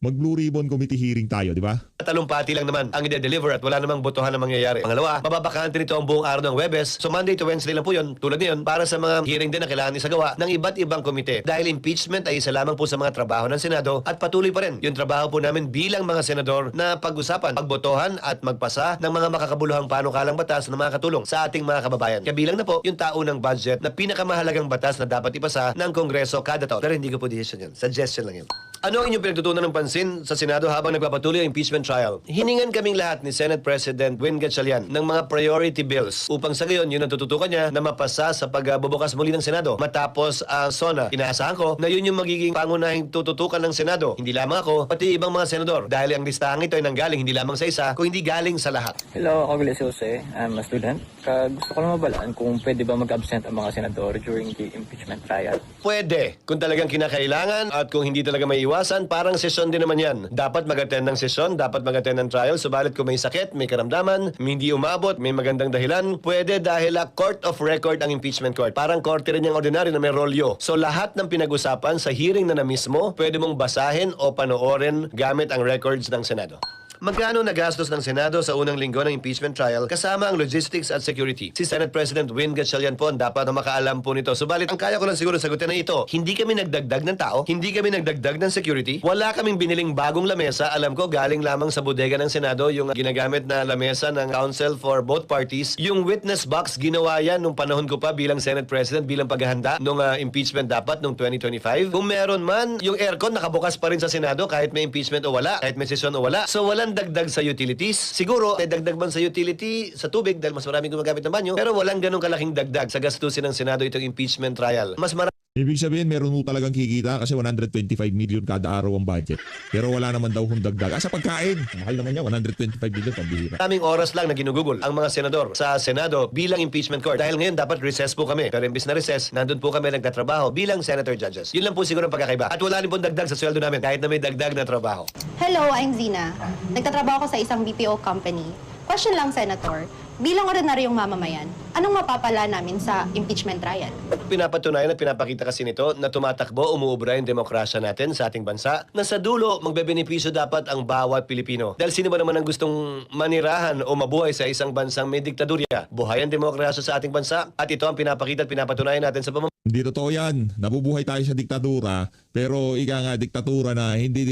Mag-Blue Ribbon Committee hearing tayo, di ba? talumpati lang naman ang i-deliver at wala namang botohan na mangyayari. Pangalawa, mababakante nito ang buong araw ng Webes. So Monday to Wednesday lang po yun, tulad niyon, para sa mga hearing din na kailangan isagawa ng iba't ibang komite. Dahil impeachment ay isa lamang po sa mga trabaho ng Senado at patuloy pa rin yung trabaho po namin bilang mga senador na pag-usapan, pagbotohan at magpasa ng mga makakabuluhang panukalang batas na makakatulong sa ating mga kababayan. Kabilang na po yung taunang budget na pinakamahalagang batas na dapat ipasa ng Kongreso kada taon. Pero hindi ko po decision yun. Suggestion lang yun. Ano ang inyong pinagtutunan ng pansin sa Senado habang nagpapatuloy ang impeachment trial? Hiningan kaming lahat ni Senate President Win Gatchalian ng mga priority bills upang sa gayon yun ang tututukan niya na mapasa sa pagbubukas muli ng Senado. Matapos ang SONA, inaasahan ko na yun yung magiging pangunahing tututukan ng Senado. Hindi lamang ako, pati ibang mga senador. Dahil ang listahan ito ay nanggaling hindi lamang sa isa, kung hindi galing sa lahat. Hello, ako Gilles Jose. I'm a student. Gusto ko lang mabalaan kung pwede ba mag-absent ang mga senador during the impeachment trial. Pwede. Kung talagang kinakailangan at kung hindi talaga may iwasan, parang sesyon din naman yan. Dapat mag-attend ng sesyon, dapat mag-attend ng trial. Subalit kung may sakit, may karamdaman, hindi umabot, may magandang dahilan, pwede dahil court of record ang impeachment court. Parang korte rin yung ordinaryo na may rolyo. So lahat ng pinag-usapan sa hearing na mismo, pwede mong basahin o panoorin gamit ang records ng Senado. Magkano nagastos ng Senado sa unang linggo ng impeachment trial kasama ang logistics at security? Si Senate President Win Gatchalian po ang dapat na makaalam po nito. Subalit, ang kaya ko lang siguro sagutin na ito, hindi kami nagdagdag ng tao, hindi kami nagdagdag ng security, wala kaming biniling bagong lamesa. Alam ko, galing lamang sa bodega ng Senado yung ginagamit na lamesa ng counsel for both parties. Yung witness box, ginawa yan nung panahon ko pa bilang Senate President, bilang paghahanda nung impeachment dapat nung 2025. Kung meron man, yung aircon nakabukas pa rin sa Senado kahit may impeachment o wala, kahit may sesyon o wala. So walang dagdag sa utilities. Siguro, may dagdag man sa utility, sa tubig, dahil mas maraming gumagamit ng banyo, pero walang ganong kalaking dagdag sa gastusin ng Senado itong impeachment trial. Mas marami Ibig sabihin, meron mo talagang kikita kasi 125 million kada araw ang budget. Pero wala naman daw kung dagdag. Sa pagkain, mahal naman yan, 125 million pambihira. Maraming oras lang na ginugugol ang mga senador sa Senado bilang impeachment court. Dahil ngayon dapat recess po kami. Pero imbis na recess, nandun po kami nagtatrabaho bilang senator judges. Yun lang po siguro ang pagkakaiba. At wala rin pong dagdag sa sweldo namin kahit na may dagdag na trabaho. Hello, I'm Zina. Nagtatrabaho ako sa isang BPO company. Question lang, Senator. Bilang ordinaryong mamamayan, anong mapapala namin sa impeachment trial? Pinapatunayan at pinapakita kasi nito na tumatakbo, umuubra yung demokrasya natin sa ating bansa na sa dulo magbebenepisyo dapat ang bawat Pilipino. Dahil sino ba naman ang gustong manirahan o mabuhay sa isang bansang may diktadurya? Buhay ang demokrasya sa ating bansa at ito ang pinapakita at pinapatunayan natin sa pamamagitan. Hindi totoo yan. Nabubuhay tayo sa diktadura, pero ika nga diktatura na hindi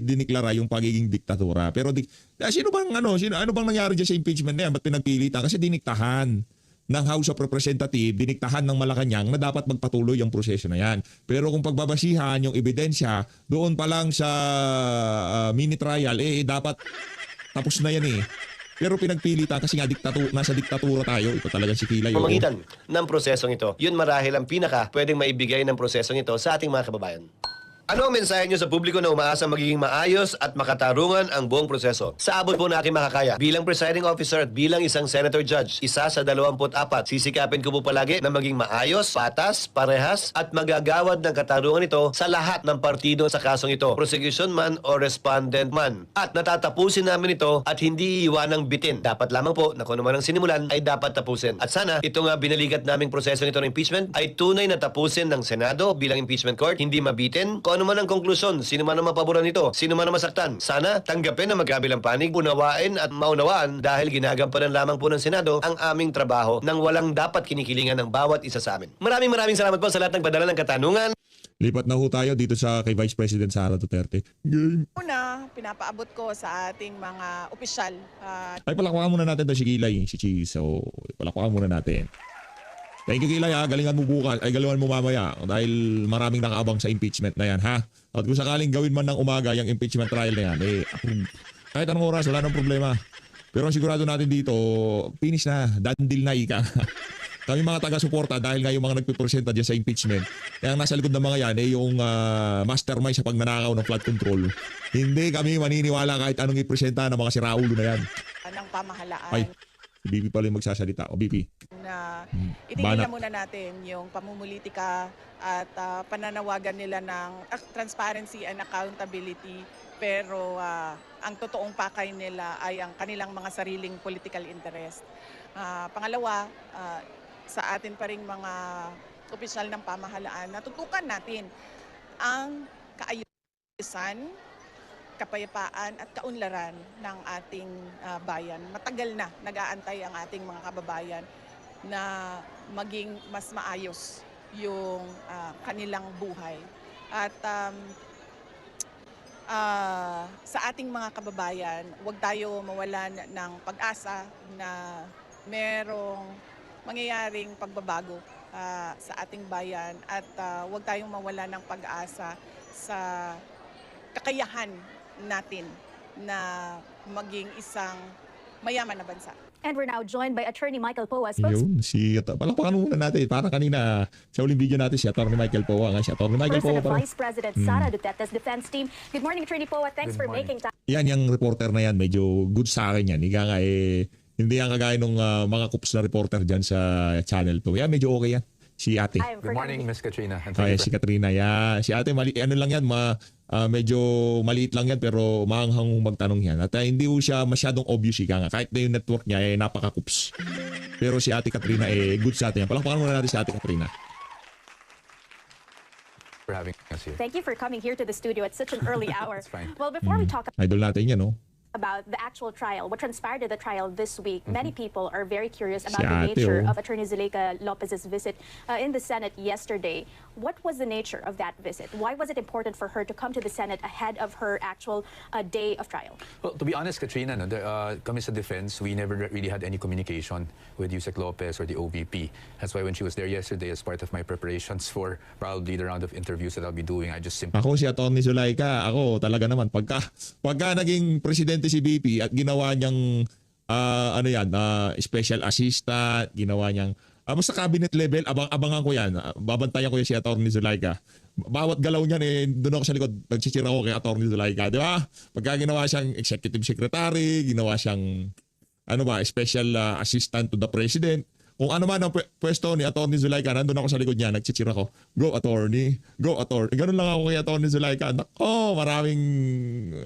diniklara yung pagiging diktatura. Pero ano bang nangyari diyan sa impeachment na yan? Ba't pinagpilitan? Kasi diniktahan ng House of Representatives, diniktahan ng Malacanang na dapat magpatuloy yung proseso na yan. Pero kung pagbabasihan yung ebidensya, doon pa lang sa mini trial, dapat tapos na yan eh. Pero pinagpilitan kasi nga nasa diktatura tayo. Ito talaga si Kilay. Pamagitan ng prosesong ito. Yun marahil ang pinaka pwedeng maibigay ng prosesong ito sa ating mga kababayan. Ano ang mensahe nyo sa publiko na umaasa magiging maayos at makatarungan ang buong proseso? Sa abot po na aking makakaya, bilang presiding officer at bilang isang senator judge, isa sa 24, sisikapin ko po palagi na maging maayos, patas, parehas, at magagawad ng katarungan ito sa lahat ng partido sa kasong ito, prosecution man o respondent man. At natatapusin namin ito at hindi iiwanang bitin. Dapat lamang po na kung ano man ang sinimulan ay dapat tapusin. At sana, ito nga binaligat naming proseso nito ng impeachment ay tunay na tapusin ng Senado bilang impeachment court, hindi mabitin. Ano man ang konklusyon, sino man ang mapaboran nito, sino man ang masaktan. Sana tanggapin ang magkabilang panig, unawain at maunawaan dahil ginagampanan lamang po ng Senado ang aming trabaho nang walang dapat kinikilingan ng bawat isa sa amin. Maraming salamat po sa lahat ng padala ng katanungan. Lipat na ho tayo dito sa kay Vice President Sara Duterte. Game. Una, pinapaabot ko sa ating mga opisyal. Ay, palakpakan muna natin to si Kilay, si Cheese. So, palakpakan muna natin. Thank you, Kilay, ha. Galingan mo bukas, ay galingan mo mamaya dahil maraming nakaabang sa impeachment na yan, ha. At kung sakaling gawin man ng umaga yung impeachment trial na yan, kahit anong oras, wala nang problema. Pero ang sigurado natin dito, finish na, done deal na ika. Kami mga taga-suporta dahil nga yung mga nagpipresenta dyan sa impeachment, kaya nasa likod ng mga yan yung mastermind sa pagnanakaw ng flood control. Hindi kami maniniwala kahit anong ipresenta ng mga siraulo na yan. Ng pamahalaan. Ay, si BP pala yung magsasalita. O BP. Na itigil na muna natin yung pamumulitika at pananawagan nila ng transparency and accountability. Pero ang totoong pakay nila ay ang kanilang mga sariling political interest. Pangalawa, sa atin pa ring mga opisyal ng pamahalaan, natutukan natin ang kaayusan, kapayapaan at kaunlaran ng ating bayan. Matagal na nag-aantay ang ating mga kababayan na maging mas maayos yung kanilang buhay. At sa ating mga kababayan, huwag tayo mawalan ng pag-asa na merong mangyayaring pagbabago sa ating bayan at huwag tayong mawala ng pag-asa sa kakayahan natin na maging isang mayaman na bansa. And we're now joined by Attorney Michael Poa. Yun, palakpakan muna natin. Parang kanina sa uling video natin si Attorney Michael Poa. Si Attorney Michael Poa. Vice President Sara Duterte's defense team. Good morning, Attorney Poa. Thanks for making time. Yan, yung reporter na yan, medyo good sa akin yan. Hindi yan kagaya nung mga kups na reporter dyan sa channel to. Yan, medyo okay yan. Si ate. Good morning, Miss Katrina. Si Katrina. Yeah. Si ate, ano lang yan, medyo maliit lang yan pero maanghang magtanong yan. At hindi po siya masyadong obvious ika nga. Kahit na yung network niya napaka-kups. Pero si ate Katrina good sa atin yan. Palakpakan muna natin si ate Katrina. For having us here. Thank you for coming here to the studio at such an early hour. It's fine. Well, before we talk Idol natin yan, no? about the actual trial, what transpired at the trial this week, many people are very curious about the ate, nature of Attorney Zuleika Lopez's visit in the Senate yesterday. What was the nature of that visit? Why was it important for her to come to the Senate ahead of her actual day of trial? Well, to be honest, Katrina, kami sa defense, we never really had any communication with Yusek Lopez or the OVP. That's why when she was there yesterday as part of my preparations for probably the round of interviews that I'll be doing, I just simply... Ako si Atty. Zuleika, ako talaga naman, pagka naging presidente si BP at ginawa niyang special assistant, ginawa niyang Basta cabinet level, abangan ko yan. Babantayan ko yan si Atty. Zulaika. Bawat galaw niyan, doon ako sa likod, nagchichir ako kay Atty. Zulaika. Di ba? Pagka ginawa siyang executive secretary, ginawa siyang special assistant to the president. Kung ano man ang pwesto ni Atty. Zulaika, nandun ako sa likod niya, nagchichir ako. Go attorney, go attorney. Ganun lang ako kay Atty. Zulaika. Maraming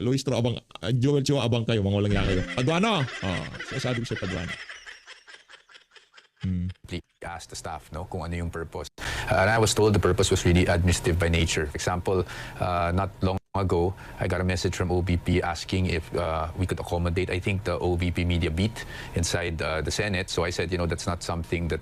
Luistro, Joel Chua, abang kayo, mga walang yan kayo. Paduano! Sasabi ko siya Paduano. Asked the staff kung ano yung purpose. And I was told the purpose was really administrative by nature. For example, not long ago, I got a message from OVP asking if we could accommodate, I think, the OVP media beat inside the Senate. So I said, that's not something that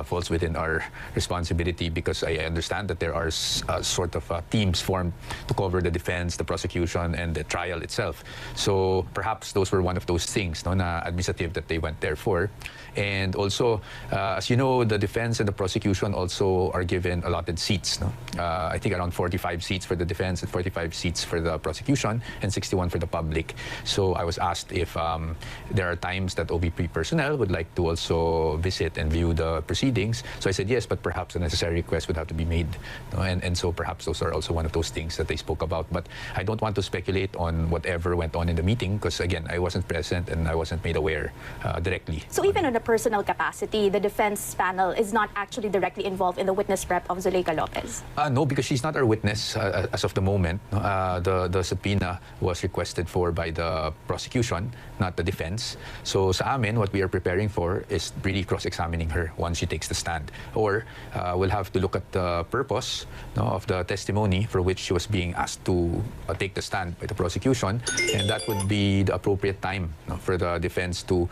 falls within our responsibility, because I understand that there are sort of teams formed to cover the defense, the prosecution, and the trial itself. So perhaps those were one of those things na administrative that they went there for. And also, as you know, the defense and the prosecution also are given allotted seats. I think around 45 seats for the defense and 45 seats for the prosecution, and 61 for the public. So I was asked if there are times that OVP personnel would like to also visit and view the proceedings. So I said yes, but perhaps a necessary request would have to be made. And so perhaps those are also one of those things that they spoke about. But I don't want to speculate on whatever went on in the meeting, because again, I wasn't present and I wasn't made aware directly. So even on a personal capacity, the defense panel is not actually directly involved in the witness prep of Zulaika Lopez? No, because she's not our witness as of the moment. The subpoena was requested for by the prosecution, not the defense. So sa amin, what we are preparing for is really cross-examining her once she takes the stand. Or we'll have to look at the purpose of the testimony for which she was being asked to take the stand by the prosecution, and that would be the appropriate time for the defense to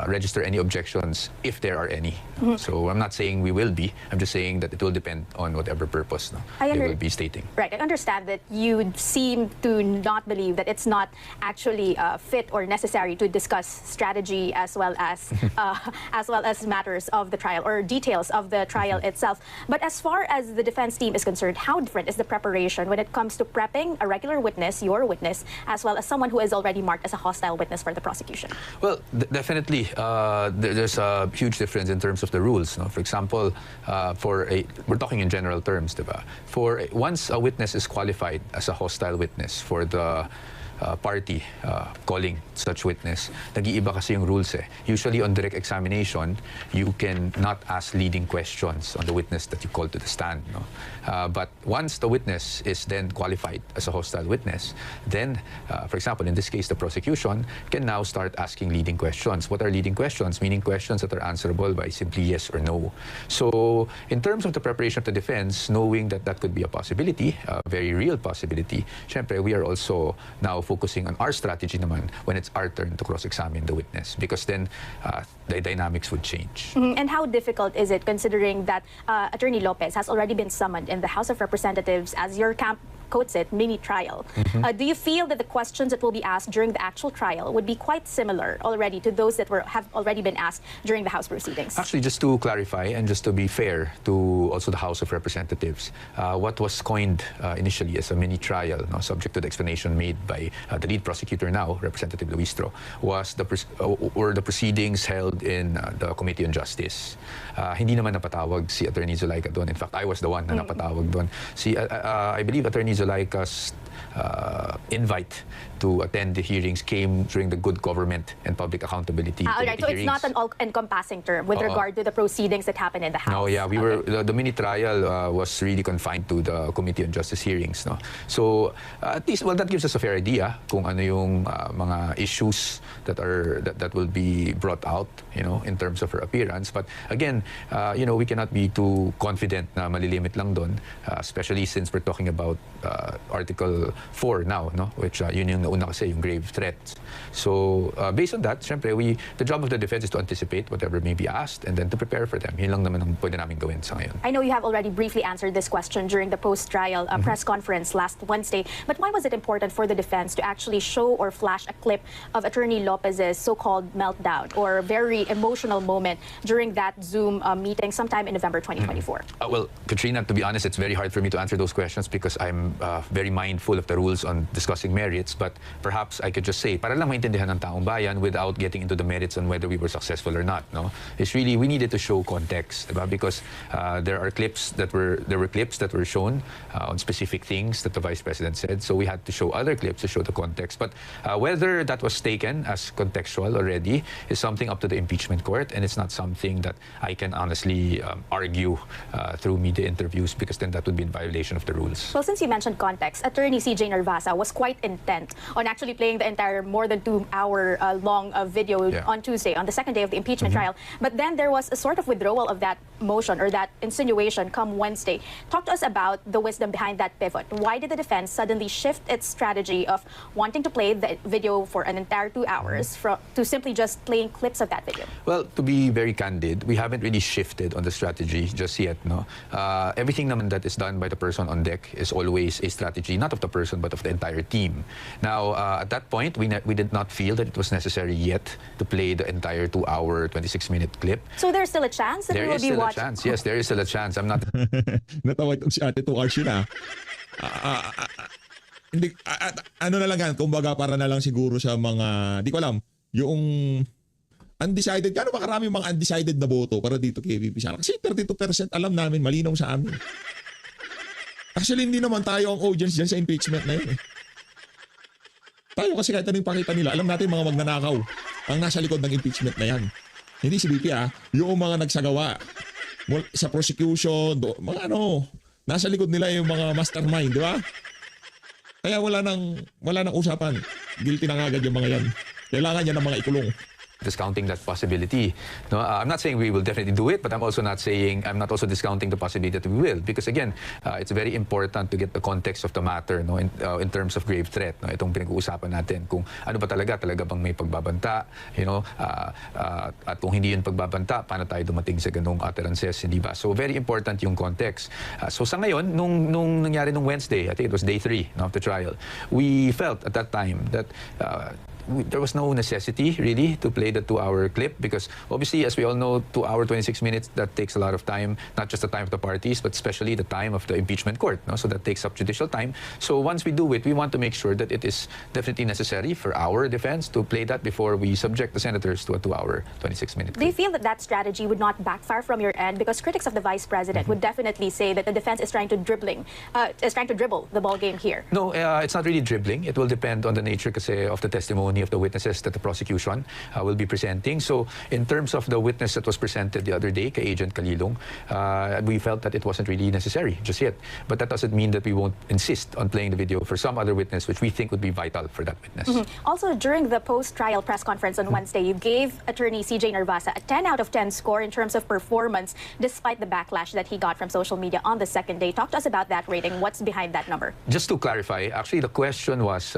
register any objections if there are any. So I'm not saying we will be. I'm just saying that it will depend on whatever purpose they will be stating. Right. I understand that you seem to not believe that it's not actually fit or necessary to discuss strategy as well as matters of the trial or details of the trial itself. But as far as the defense team is concerned, how different is the preparation when it comes to prepping a regular witness, your witness, as well as someone who is already marked as a hostile witness for the prosecution? Well, definitely. There's a huge difference in terms of the rules. For example, we're talking in general terms, diba? Once a witness is qualified as a hostile witness for the party calling such witness, nag-iiba kasi yung rules eh. Usually on direct examination, you can not ask leading questions on the witness that you call to the stand. But once the witness is then qualified as a hostile witness, then, for example, in this case, the prosecution can now start asking leading questions. What are leading questions? Meaning questions that are answerable by simply yes or no. So in terms of the preparation of the defense, knowing that that could be a possibility, a very real possibility, syempre, we are also now focusing on our strategy naman when it's our turn to cross-examine the witness, because then the dynamics would change. And how difficult is it, considering that Attorney Lopez has already been summoned in the House of Representatives, as your camp quotes it, mini trial? Do you feel that the questions that will be asked during the actual trial would be quite similar already to those that have already been asked during the House proceedings? Actually, just to clarify and just to be fair to also the House of Representatives, what was coined initially as a mini trial, subject to the explanation made by the lead prosecutor now, Representative Luistro, was the proceedings held in the Committee on Justice. Hindi naman napatawag si Attorney Zulaika doon. In fact, I was the one na napatawag doon. I believe Attorney Zulaika's invite to attend the hearings came during the Good Government and Public Accountability Right, so hearings. it's not an all-encompassing term with regard to the proceedings that happen in the House. No, yeah, we were the mini trial was really confined to the Committee on Justice hearings, no. So at least, well, that gives us a fair idea kung ano yung mga issues that will be brought out, in terms of her appearance. But again, we cannot be too confident na malilimit lang doon, especially since we're talking about Article 4 now, no, which yun yung nauna kasi, yung grave threats. So based on that, syempre, the job of the defense is to anticipate whatever may be asked and then to prepare for them. Yun lang naman ang pwede namin gawin sa ngayon. I know you have already briefly answered this question during the post-trial press conference last Wednesday, but why was it important for the defense to actually show or flash a clip of Attorney Lopez's so-called meltdown or very emotional moment during that Zoom meeting sometime in November 2024? Well, Katrina, to be honest, it's very hard for me to answer those questions because I'm very mindful of the rules on discussing merits, but perhaps I could just say, para lang maintindihan ng taong bayan without getting into the merits on whether we were successful or not, no? It's really, we needed to show context, diba? Because there were clips that were shown on specific things that the Vice President said, so we had to show other clips to show the context. But whether that was taken as contextual already is something up to the impeachment court, and it's not something that I can honestly argue through media interviews, because then that would be in violation of the rules. Well, since you mentioned context, Attorney CJ Narvasa was quite intent on actually playing the entire more than 2-hour long video on Tuesday, on the second day of the impeachment trial. But then there was a sort of withdrawal of that motion or that insinuation come Wednesday. Talk to us about the wisdom behind that pivot. Why did the defense suddenly shift its strategy of wanting to play the video for an entire 2 hours to simply just playing clips of that video? Well, to be very candid, we haven't really shifted on the strategy just yet, no? Everything naman that is done by the person on deck is always a strategy, not of the person, but of the entire team. Now, at that point, we did not feel that it was necessary yet to play the entire 2-hour, 26-minute clip. So there's still a chance that we will be watching? There is still a chance. Yes, there is still a chance. I'm not... Natawa itong si ate 2 hours yun hindi, ano na lang yan, kumbaga para na lang siguro sa mga, di ko alam, yung undecided, gano'n ba karami mga undecided na boto para dito kay VP Sara? Kasi 32% alam namin, malinaw sa amin. Actually, hindi naman tayo ang audience dyan sa impeachment na yun. Tayo kasi kahit anong pakita nila, alam natin mga magnanakaw ang nasa likod ng impeachment na yan. Hindi si VP yung mga nagsagawa sa prosecution, mga nasa likod nila yung mga mastermind, di ba? Kaya wala nang usapan. Guilty na agad yung mga yan. Kailangan niya ng mga ikulong. Discounting that possibility. No, I'm not saying we will definitely do it, but I'm not also discounting the possibility that we will, because again, it's very important to get the context of the matter, no, in terms of grave threat, no, itong pinag-uusapan natin, kung ano ba talaga bang may pagbabanta, at kung hindi yun pagbabanta, paano tayo dumating sa ganung utterances, hindi ba? So very important yung context. So sa ngayon, nung nangyari nung Wednesday, I think it was day 3 of the trial, we felt at that time that there was no necessity really to play the 2-hour clip, because obviously, as we all know, 2-hour 26 minutes, that takes a lot of time, not just the time of the parties, but especially the time of the impeachment court, no? So that takes up judicial time. So once we do it, we want to make sure that it is definitely necessary for our defense to play that before we subject the senators to a 2-hour 26-minute clip. Do you feel that that strategy would not backfire from your end? Because critics of the Vice President would definitely say that the defense is trying to dribble the ball game here. No, it's not really dribbling. It will depend on the nature kasi of the testimony of the witnesses that the prosecution will be presenting. So in terms of the witness that was presented the other day, kay Agent Kalilong, we felt that it wasn't really necessary just yet. But that doesn't mean that we won't insist on playing the video for some other witness which we think would be vital for that witness. Also, during the post-trial press conference on Wednesday, you gave Attorney CJ Narvasa a 10 out of 10 score in terms of performance, despite the backlash that he got from social media on the second day. Talk to us about that rating. What's behind that number? Just to clarify, actually the question was,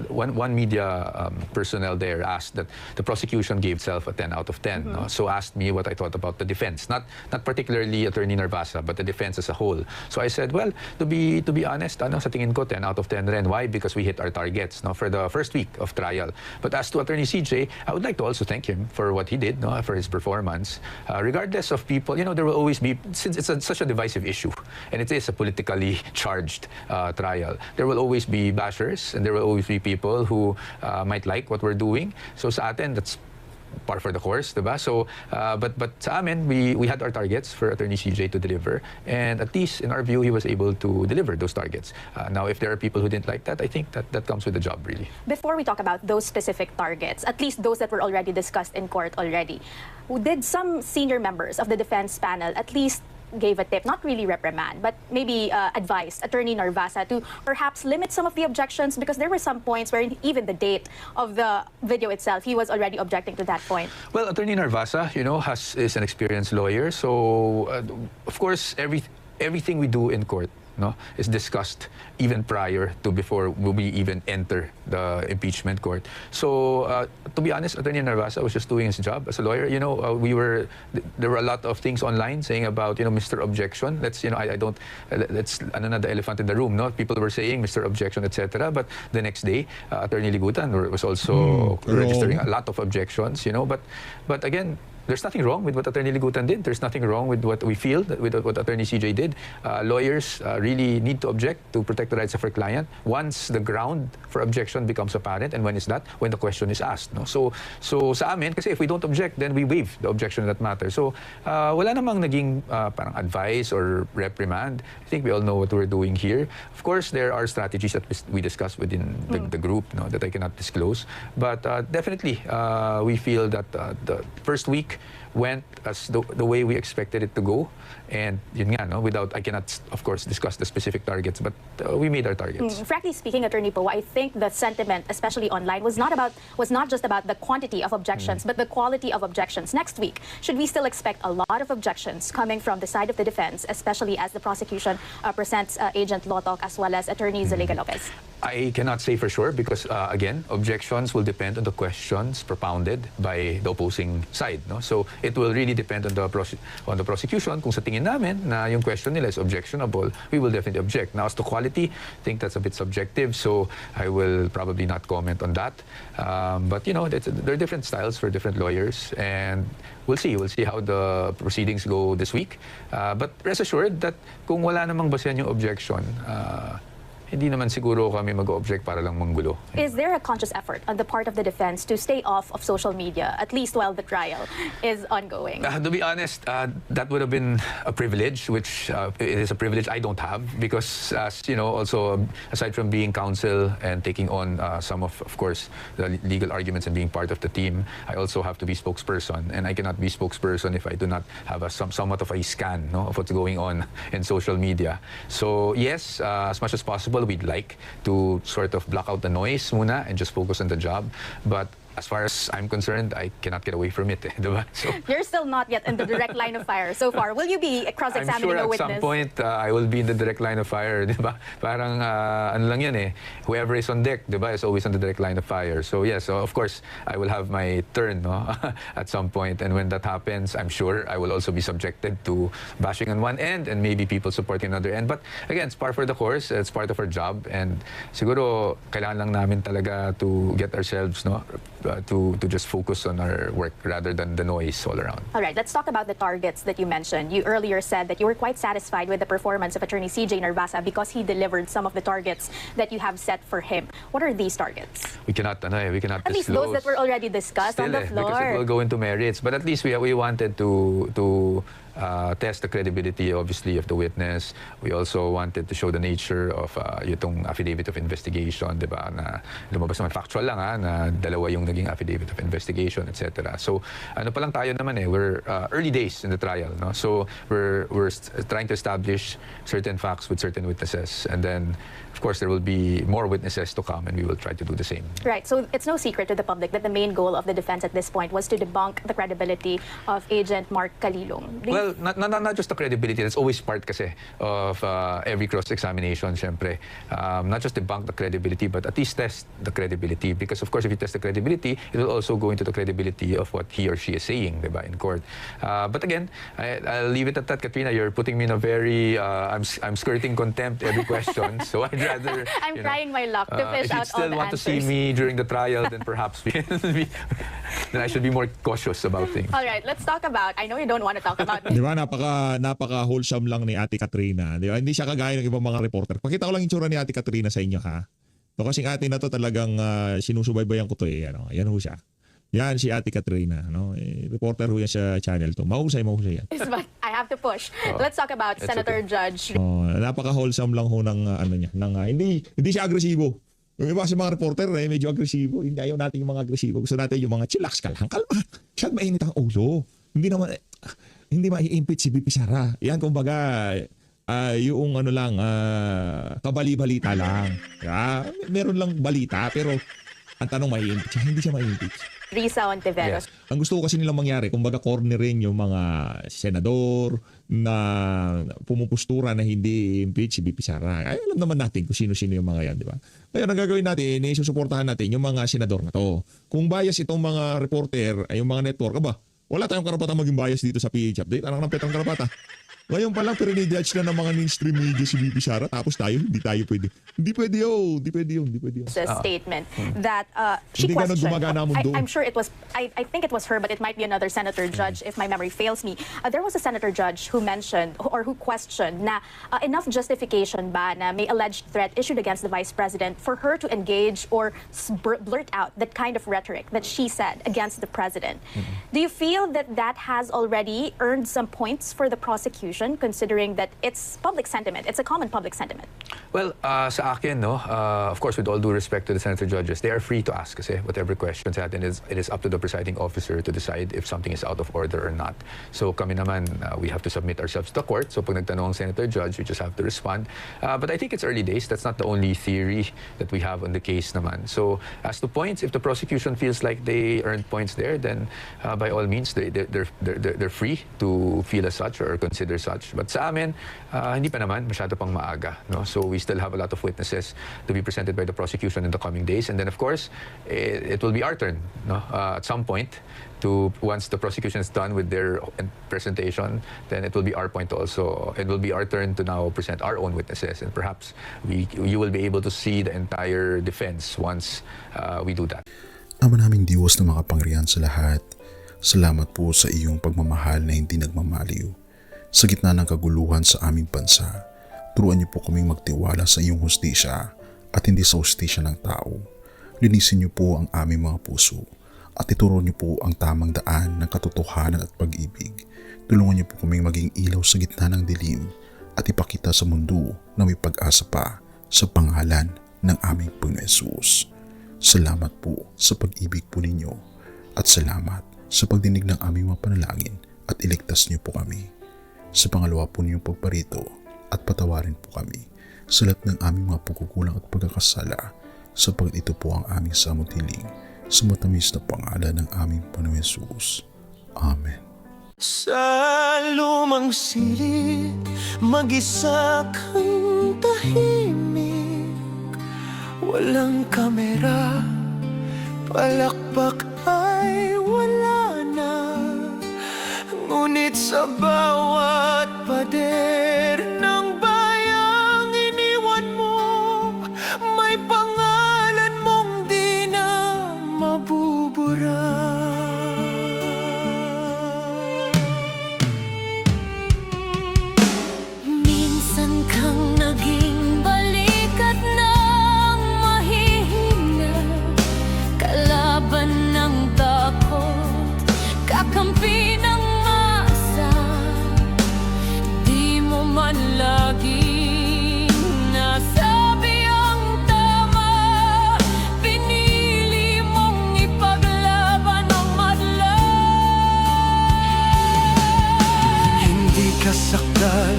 one media personnel there asked that the prosecution gave itself a 10 out of 10. No? So asked me what I thought about the defense, not particularly Attorney Narvasa, but the defense as a whole. So I said, well, to be honest, sa tingin ko 10 out of 10 rin. Why? Because we hit our targets, no, for the first week of trial. But as to Attorney CJ, I would like to also thank him for what he did, no, for his performance. Regardless of people, there will always be, since it's such a divisive issue and it is a politically charged trial, there will always be bashers and there will always be people who might like what we're doing. So sa atin, that's par for the course, diba? So, but sa amin, we had our targets for Attorney CJ to deliver, and at least in our view, he was able to deliver those targets. Now, if there are people who didn't like that, I think that comes with the job, really. Before we talk about those specific targets, at least those that were already discussed in court already, did some senior members of the defense panel at least gave a tip, not really reprimand, but maybe advised Attorney Narvasa to perhaps limit some of the objections, because there were some points where even the date of the video itself, he was already objecting to that point? Well, Attorney Narvasa, is an experienced lawyer, so of course everything we do in court, no, is discussed even prior to before we even enter the impeachment court. So to be honest, Attorney Narvasa was just doing his job as a lawyer. There were a lot of things online saying about Mr. Objection. That's that's the elephant in the room. No, people were saying Mr. Objection, etc. But the next day, Attorney Ligutan was also registering a lot of objections. But again, there's nothing wrong with what Attorney Ligutan did. There's nothing wrong with what we feel, with what Attorney CJ did. Lawyers really need to object to protect the rights of our client once the ground for objection becomes apparent. And when is that? When the question is asked. No? So sa amin, kasi if we don't object, then we waive the objection that matter. So wala namang naging parang advice or reprimand. I think we all know what we're doing here. Of course, there are strategies that we discuss within the group, no, that I cannot disclose. But definitely, we feel that the first week went as the way we expected it to go. And yun nga, no, I cannot, of course, discuss the specific targets, but we made our targets. Frankly speaking, Attorney Poe, I think the sentiment, especially online, was not just about the quantity of objections, but the quality of objections. Next week, should we still expect a lot of objections coming from the side of the defense, especially as the prosecution presents Agent Lotok as well as Attorney Zaliga Lopez? I cannot say for sure because, again, objections will depend on the questions propounded by the opposing side. No? So it will really depend on the prosecution. Kung sa tingin namin na yung question nila is objectionable, we will definitely object. Now, as to quality, I think that's a bit subjective, so I will probably not comment on that. But, you know, there are different styles for different lawyers, and we'll see how the proceedings go this week. But rest assured that kung wala namang basehan yung objection, hindi naman siguro kami mag-object para lang manggulo. Is there a conscious effort on the part of the defense to stay off of social media, at least while the trial is ongoing? To be honest, that would have been a privilege, which it is a privilege I don't have because, as you know, also aside from being counsel and taking on some of course, the legal arguments and being part of the team, I also have to be spokesperson, and I cannot be spokesperson if I do not have somewhat of a scan, no, of what's going on in social media. So yes, as much as possible, we'd like to sort of block out the noise muna and just focus on the job. But as far as I'm concerned, I cannot get away from it. Diba? So, you're still not yet in the direct line of fire so far. Will you be cross-examining a witness? I'm sure at some point, I will be in the direct line of fire. Diba? Parang, ano lang yan eh, whoever is on deck, diba, is always on the direct line of fire. So yes, so of course, I will have my turn, no, at some point. And when that happens, I'm sure I will also be subjected to bashing on one end and maybe people supporting another end. But again, it's par for the course. It's part of our job. And siguro, kailangan lang namin talaga to get ourselves, no, to just focus on our work rather than the noise all around. All right, let's talk about the targets that you mentioned. You earlier said that you were quite satisfied with the performance of Attorney CJ Narvasa because he delivered some of the targets that you have set for him. What are these targets? We cannot disclose. At least those that were already discussed on the floor. Because it will go into merits. But at least we wanted to test the credibility, obviously, of the witness. We also wanted to show the nature of itong affidavit of investigation, diba, na lumabas naman factual lang na dalawa yung naging affidavit of investigation, etc. So, ano pa lang tayo naman eh, we're early days in the trial, no? So, we're trying to establish certain facts with certain witnesses, and then, of course, there will be more witnesses to come, and we will try to do the same. Right. So, it's no secret to the public that the main goal of the defense at this point was to debunk the credibility of Agent Mark Calilong. Well, not just the credibility. That's always part kasi of every cross-examination, syempre. Not just debunk the credibility, but at least test the credibility. Because, of course, if you test the credibility, it will also go into the credibility of what he or she is saying, diba, in court. But again, I'll leave it at that, Katrina. You're putting me in a very, I'm skirting contempt every question. So I'd rather, I'm trying my luck to fish out all the answers. If you still want to see me during the trial, then perhaps then I should be more cautious about things. All right, let's talk about, I know you don't want to talk about Di ba, napaka wholesome lang ni Ate Katrina. Di ba? Hindi siya kagaya ng ibang mga reporter. Pakita ko lang yung tsura ni Ate Katrina sa inyo, ha? So, kasing ate na to talagang sinusubaybayan ko to eh. Ano? Yan ho siya. Yan si Ate Katrina. No? Reporter ho yan sa channel to. Mahusay yan. But I have to push. Let's talk about Senator Judge. Napaka wholesome lang ho ng ano niya. Hindi siya agresibo. Yung iba sa mga reporter medyo agresibo. Hindi, ayaw natin yung mga agresibo. Gusto natin yung mga chillax ka lang. Kalma. Siya mainit ang ulo. Hindi ma-impeach si BP Sara. Yan, kumbaga, yung ano lang, kabali-balita lang. Meron lang balita, pero ang tanong ma-impeach. Hindi siya ma-impeach. Risa Ontiveros. Yes. Ang gusto ko kasi nilang mangyari, kumbaga cornering yung mga senador na pumupustura na hindi impeach si BP Sara. Ay, alam naman natin kung sino-sino yung mga yan, di ba? Kaya ang gagawin natin, isusuportahan natin yung mga senador na to. Kung bias itong mga reporter, ay yung mga network, wala tayong karapatang maging bias dito sa PH Update. Anong ng petang karapata? Ngayon pa lang, pero ni-judge na ng mga mainstream media si VP Sara, tapos tayo, hindi tayo pwede. Hindi pwede yun. The statement that she Hindi ganun questioned. gumagana ang mundo. I'm sure it was, I think it was her, but it might be another senator judge if my memory fails me. There was a senator judge who mentioned or who questioned na enough justification ba na may alleged threat issued against the vice president for her to engage or blurt out that kind of rhetoric that she said against the president. Do you feel that that has already earned some points for the prosecution, considering that it's public sentiment, it's a common public sentiment? Well, sa akin, no, of course, with all due respect to the senator judges, they are free to ask kasi whatever questions natin, it is up to the presiding officer to decide if something is out of order or not. So kami naman, we have to submit ourselves to the court. So pag nagtanong ang senator judge, we just have to respond. But I think it's early days. That's not the only theory that we have on the case naman. So as to points, if the prosecution feels like they earned points there, then by all means, they're free to feel as such or consider such. But sa amin, hindi pa naman, masyado pang maaga. No? So we still have a lot of witnesses to be presented by the prosecution in the coming days. And then of course, it will be our turn, no? At some point, once the prosecution is done with their presentation, then it will be our point also. It will be our turn to now present our own witnesses. And perhaps you will be able to see the entire defense once we do that. Ama naming Diyos na makapangyarihan sa lahat, salamat po sa iyong pagmamahal na hindi nagmamaliw. Sa gitna ng kaguluhan sa aming bansa, turuan niyo po kaming magtiwala sa iyong hustisya at hindi sa hustisya ng tao. Linisin niyo po ang aming mga puso at ituro niyo po ang tamang daan ng katotohanan at pag-ibig. Tulungan niyo po kaming maging ilaw sa gitna ng dilim at ipakita sa mundo na may pag-asa pa sa pangalan ng aming Panginoon Hesus. Salamat po sa pag-ibig po ninyo at salamat sa pagdinig ng aming mga panalangin at iligtas niyo po kami. Sa pangalawa po ninyong pagparito at patawarin po kami sa lahat ng aming mga pagkukulang at pagkakasala sapagkat ito po ang aming samot hiling sa matamis na pangalan ng aming Panginoon Hesus. Amen. Sa lumang silid, mag-isa kang tahimik. Walang kamera, palakpak ay wala na. Ngunit sa bawat pader ng bayang iniwan mo, may pangalan mong di na mabubura. Minsan kang naging balikat ng mahihina, kalaban ng takot, kakampi ng asa. Di mo man laging nasabi ang tama, pinili mong ipaglaban ang madla. Hindi ka saktan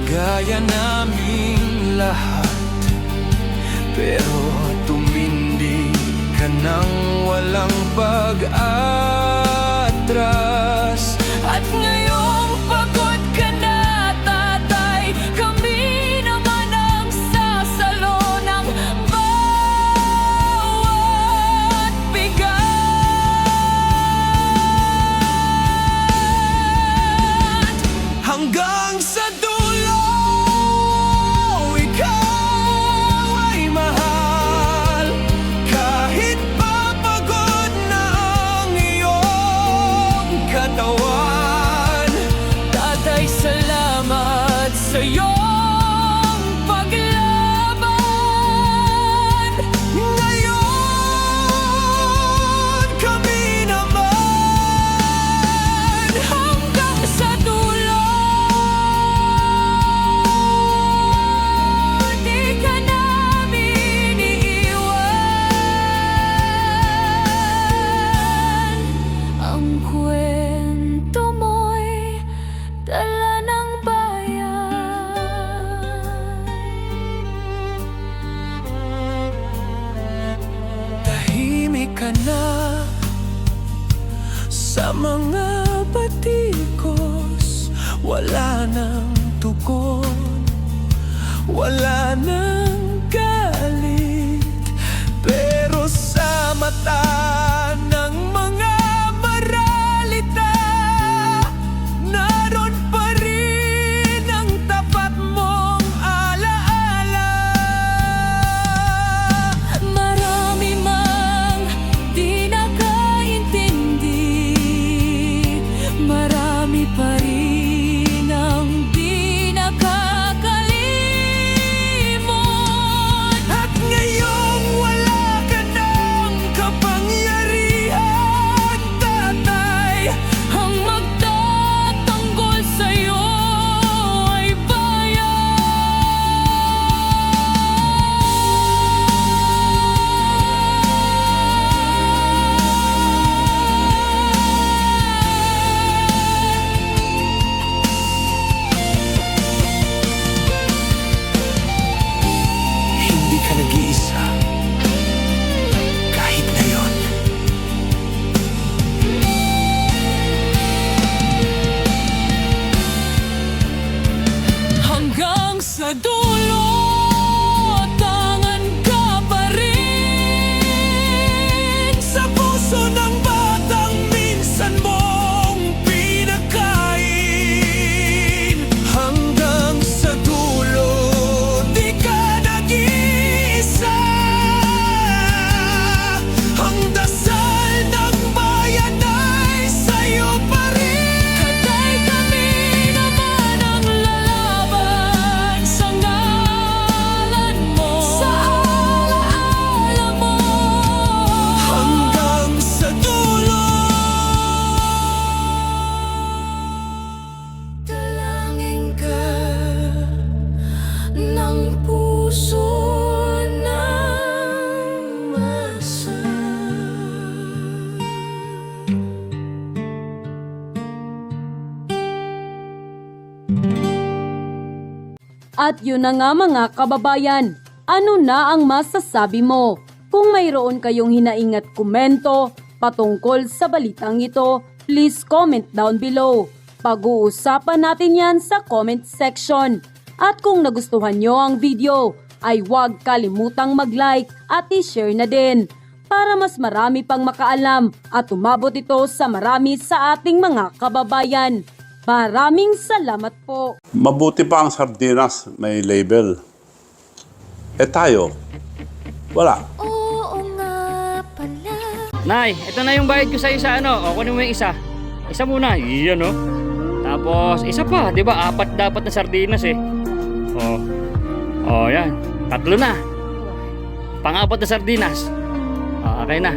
gaya naming lahat, pero tumindi ka nang walang pag-atras. At ngayong pagod ka na, tatay, kami naman ang sasalo ng bawat bigat. Hanggang sa dulo, ikaw ay mahal. Kahit papagod na ang iyong katawan. Tatay, salamat sa iyong paglaban. Ngayon, kami naman hanggang sa dulo. Di ka namin iiwan. Ang kwento mo'y dala ng bayan. tahimik ka na sa mga batikos. Wala nang tugon, wala nang galit, pero sa mata ng mga maralita, naroon pa rin marami pa rin ang di nakakalimot. At ngayong wala ka ng kapangyarihan, tatay, ang magtatanggol sa'yo ay bayan. Hindi ka nag-iisa. Kahit ngayon. Hanggang sa dulo, tangan ka pa rin sa puso ng batang minsan mong pinakain. Hanggang sa dulo, Di ka nag-iisa. Ang dasal ng bayan ay sa'yo pa rin. Katay kami naman ang lalaban sa ngalan mo, sa alaala mo. hanggang sa dulo. Dalangin ka ng puso ng masa. At yun na nga mga kababayan, ano na ang masasabi mo? Kung mayroon kayong hinaing at komento patungkol sa balitang ito, please comment down below. Pag-uusapan natin yan sa comment section. At kung nagustuhan nyo ang video, ay huwag kalimutang mag-like at i-share na din para mas marami pang makaalam at umabot ito sa marami sa ating mga kababayan. Maraming salamat po. Mabuti pa ang sardinas, may label. Eh tayo, wala. Nay, ito na yung bayad ko sa isa, ano? O, kunin mo yung isa. Isa muna, iyan, no? Tapos, isa pa, di ba? 4 dapat na sardinas, eh. O, yan. 3 na. Pang-4 na sardinas. O, okay na.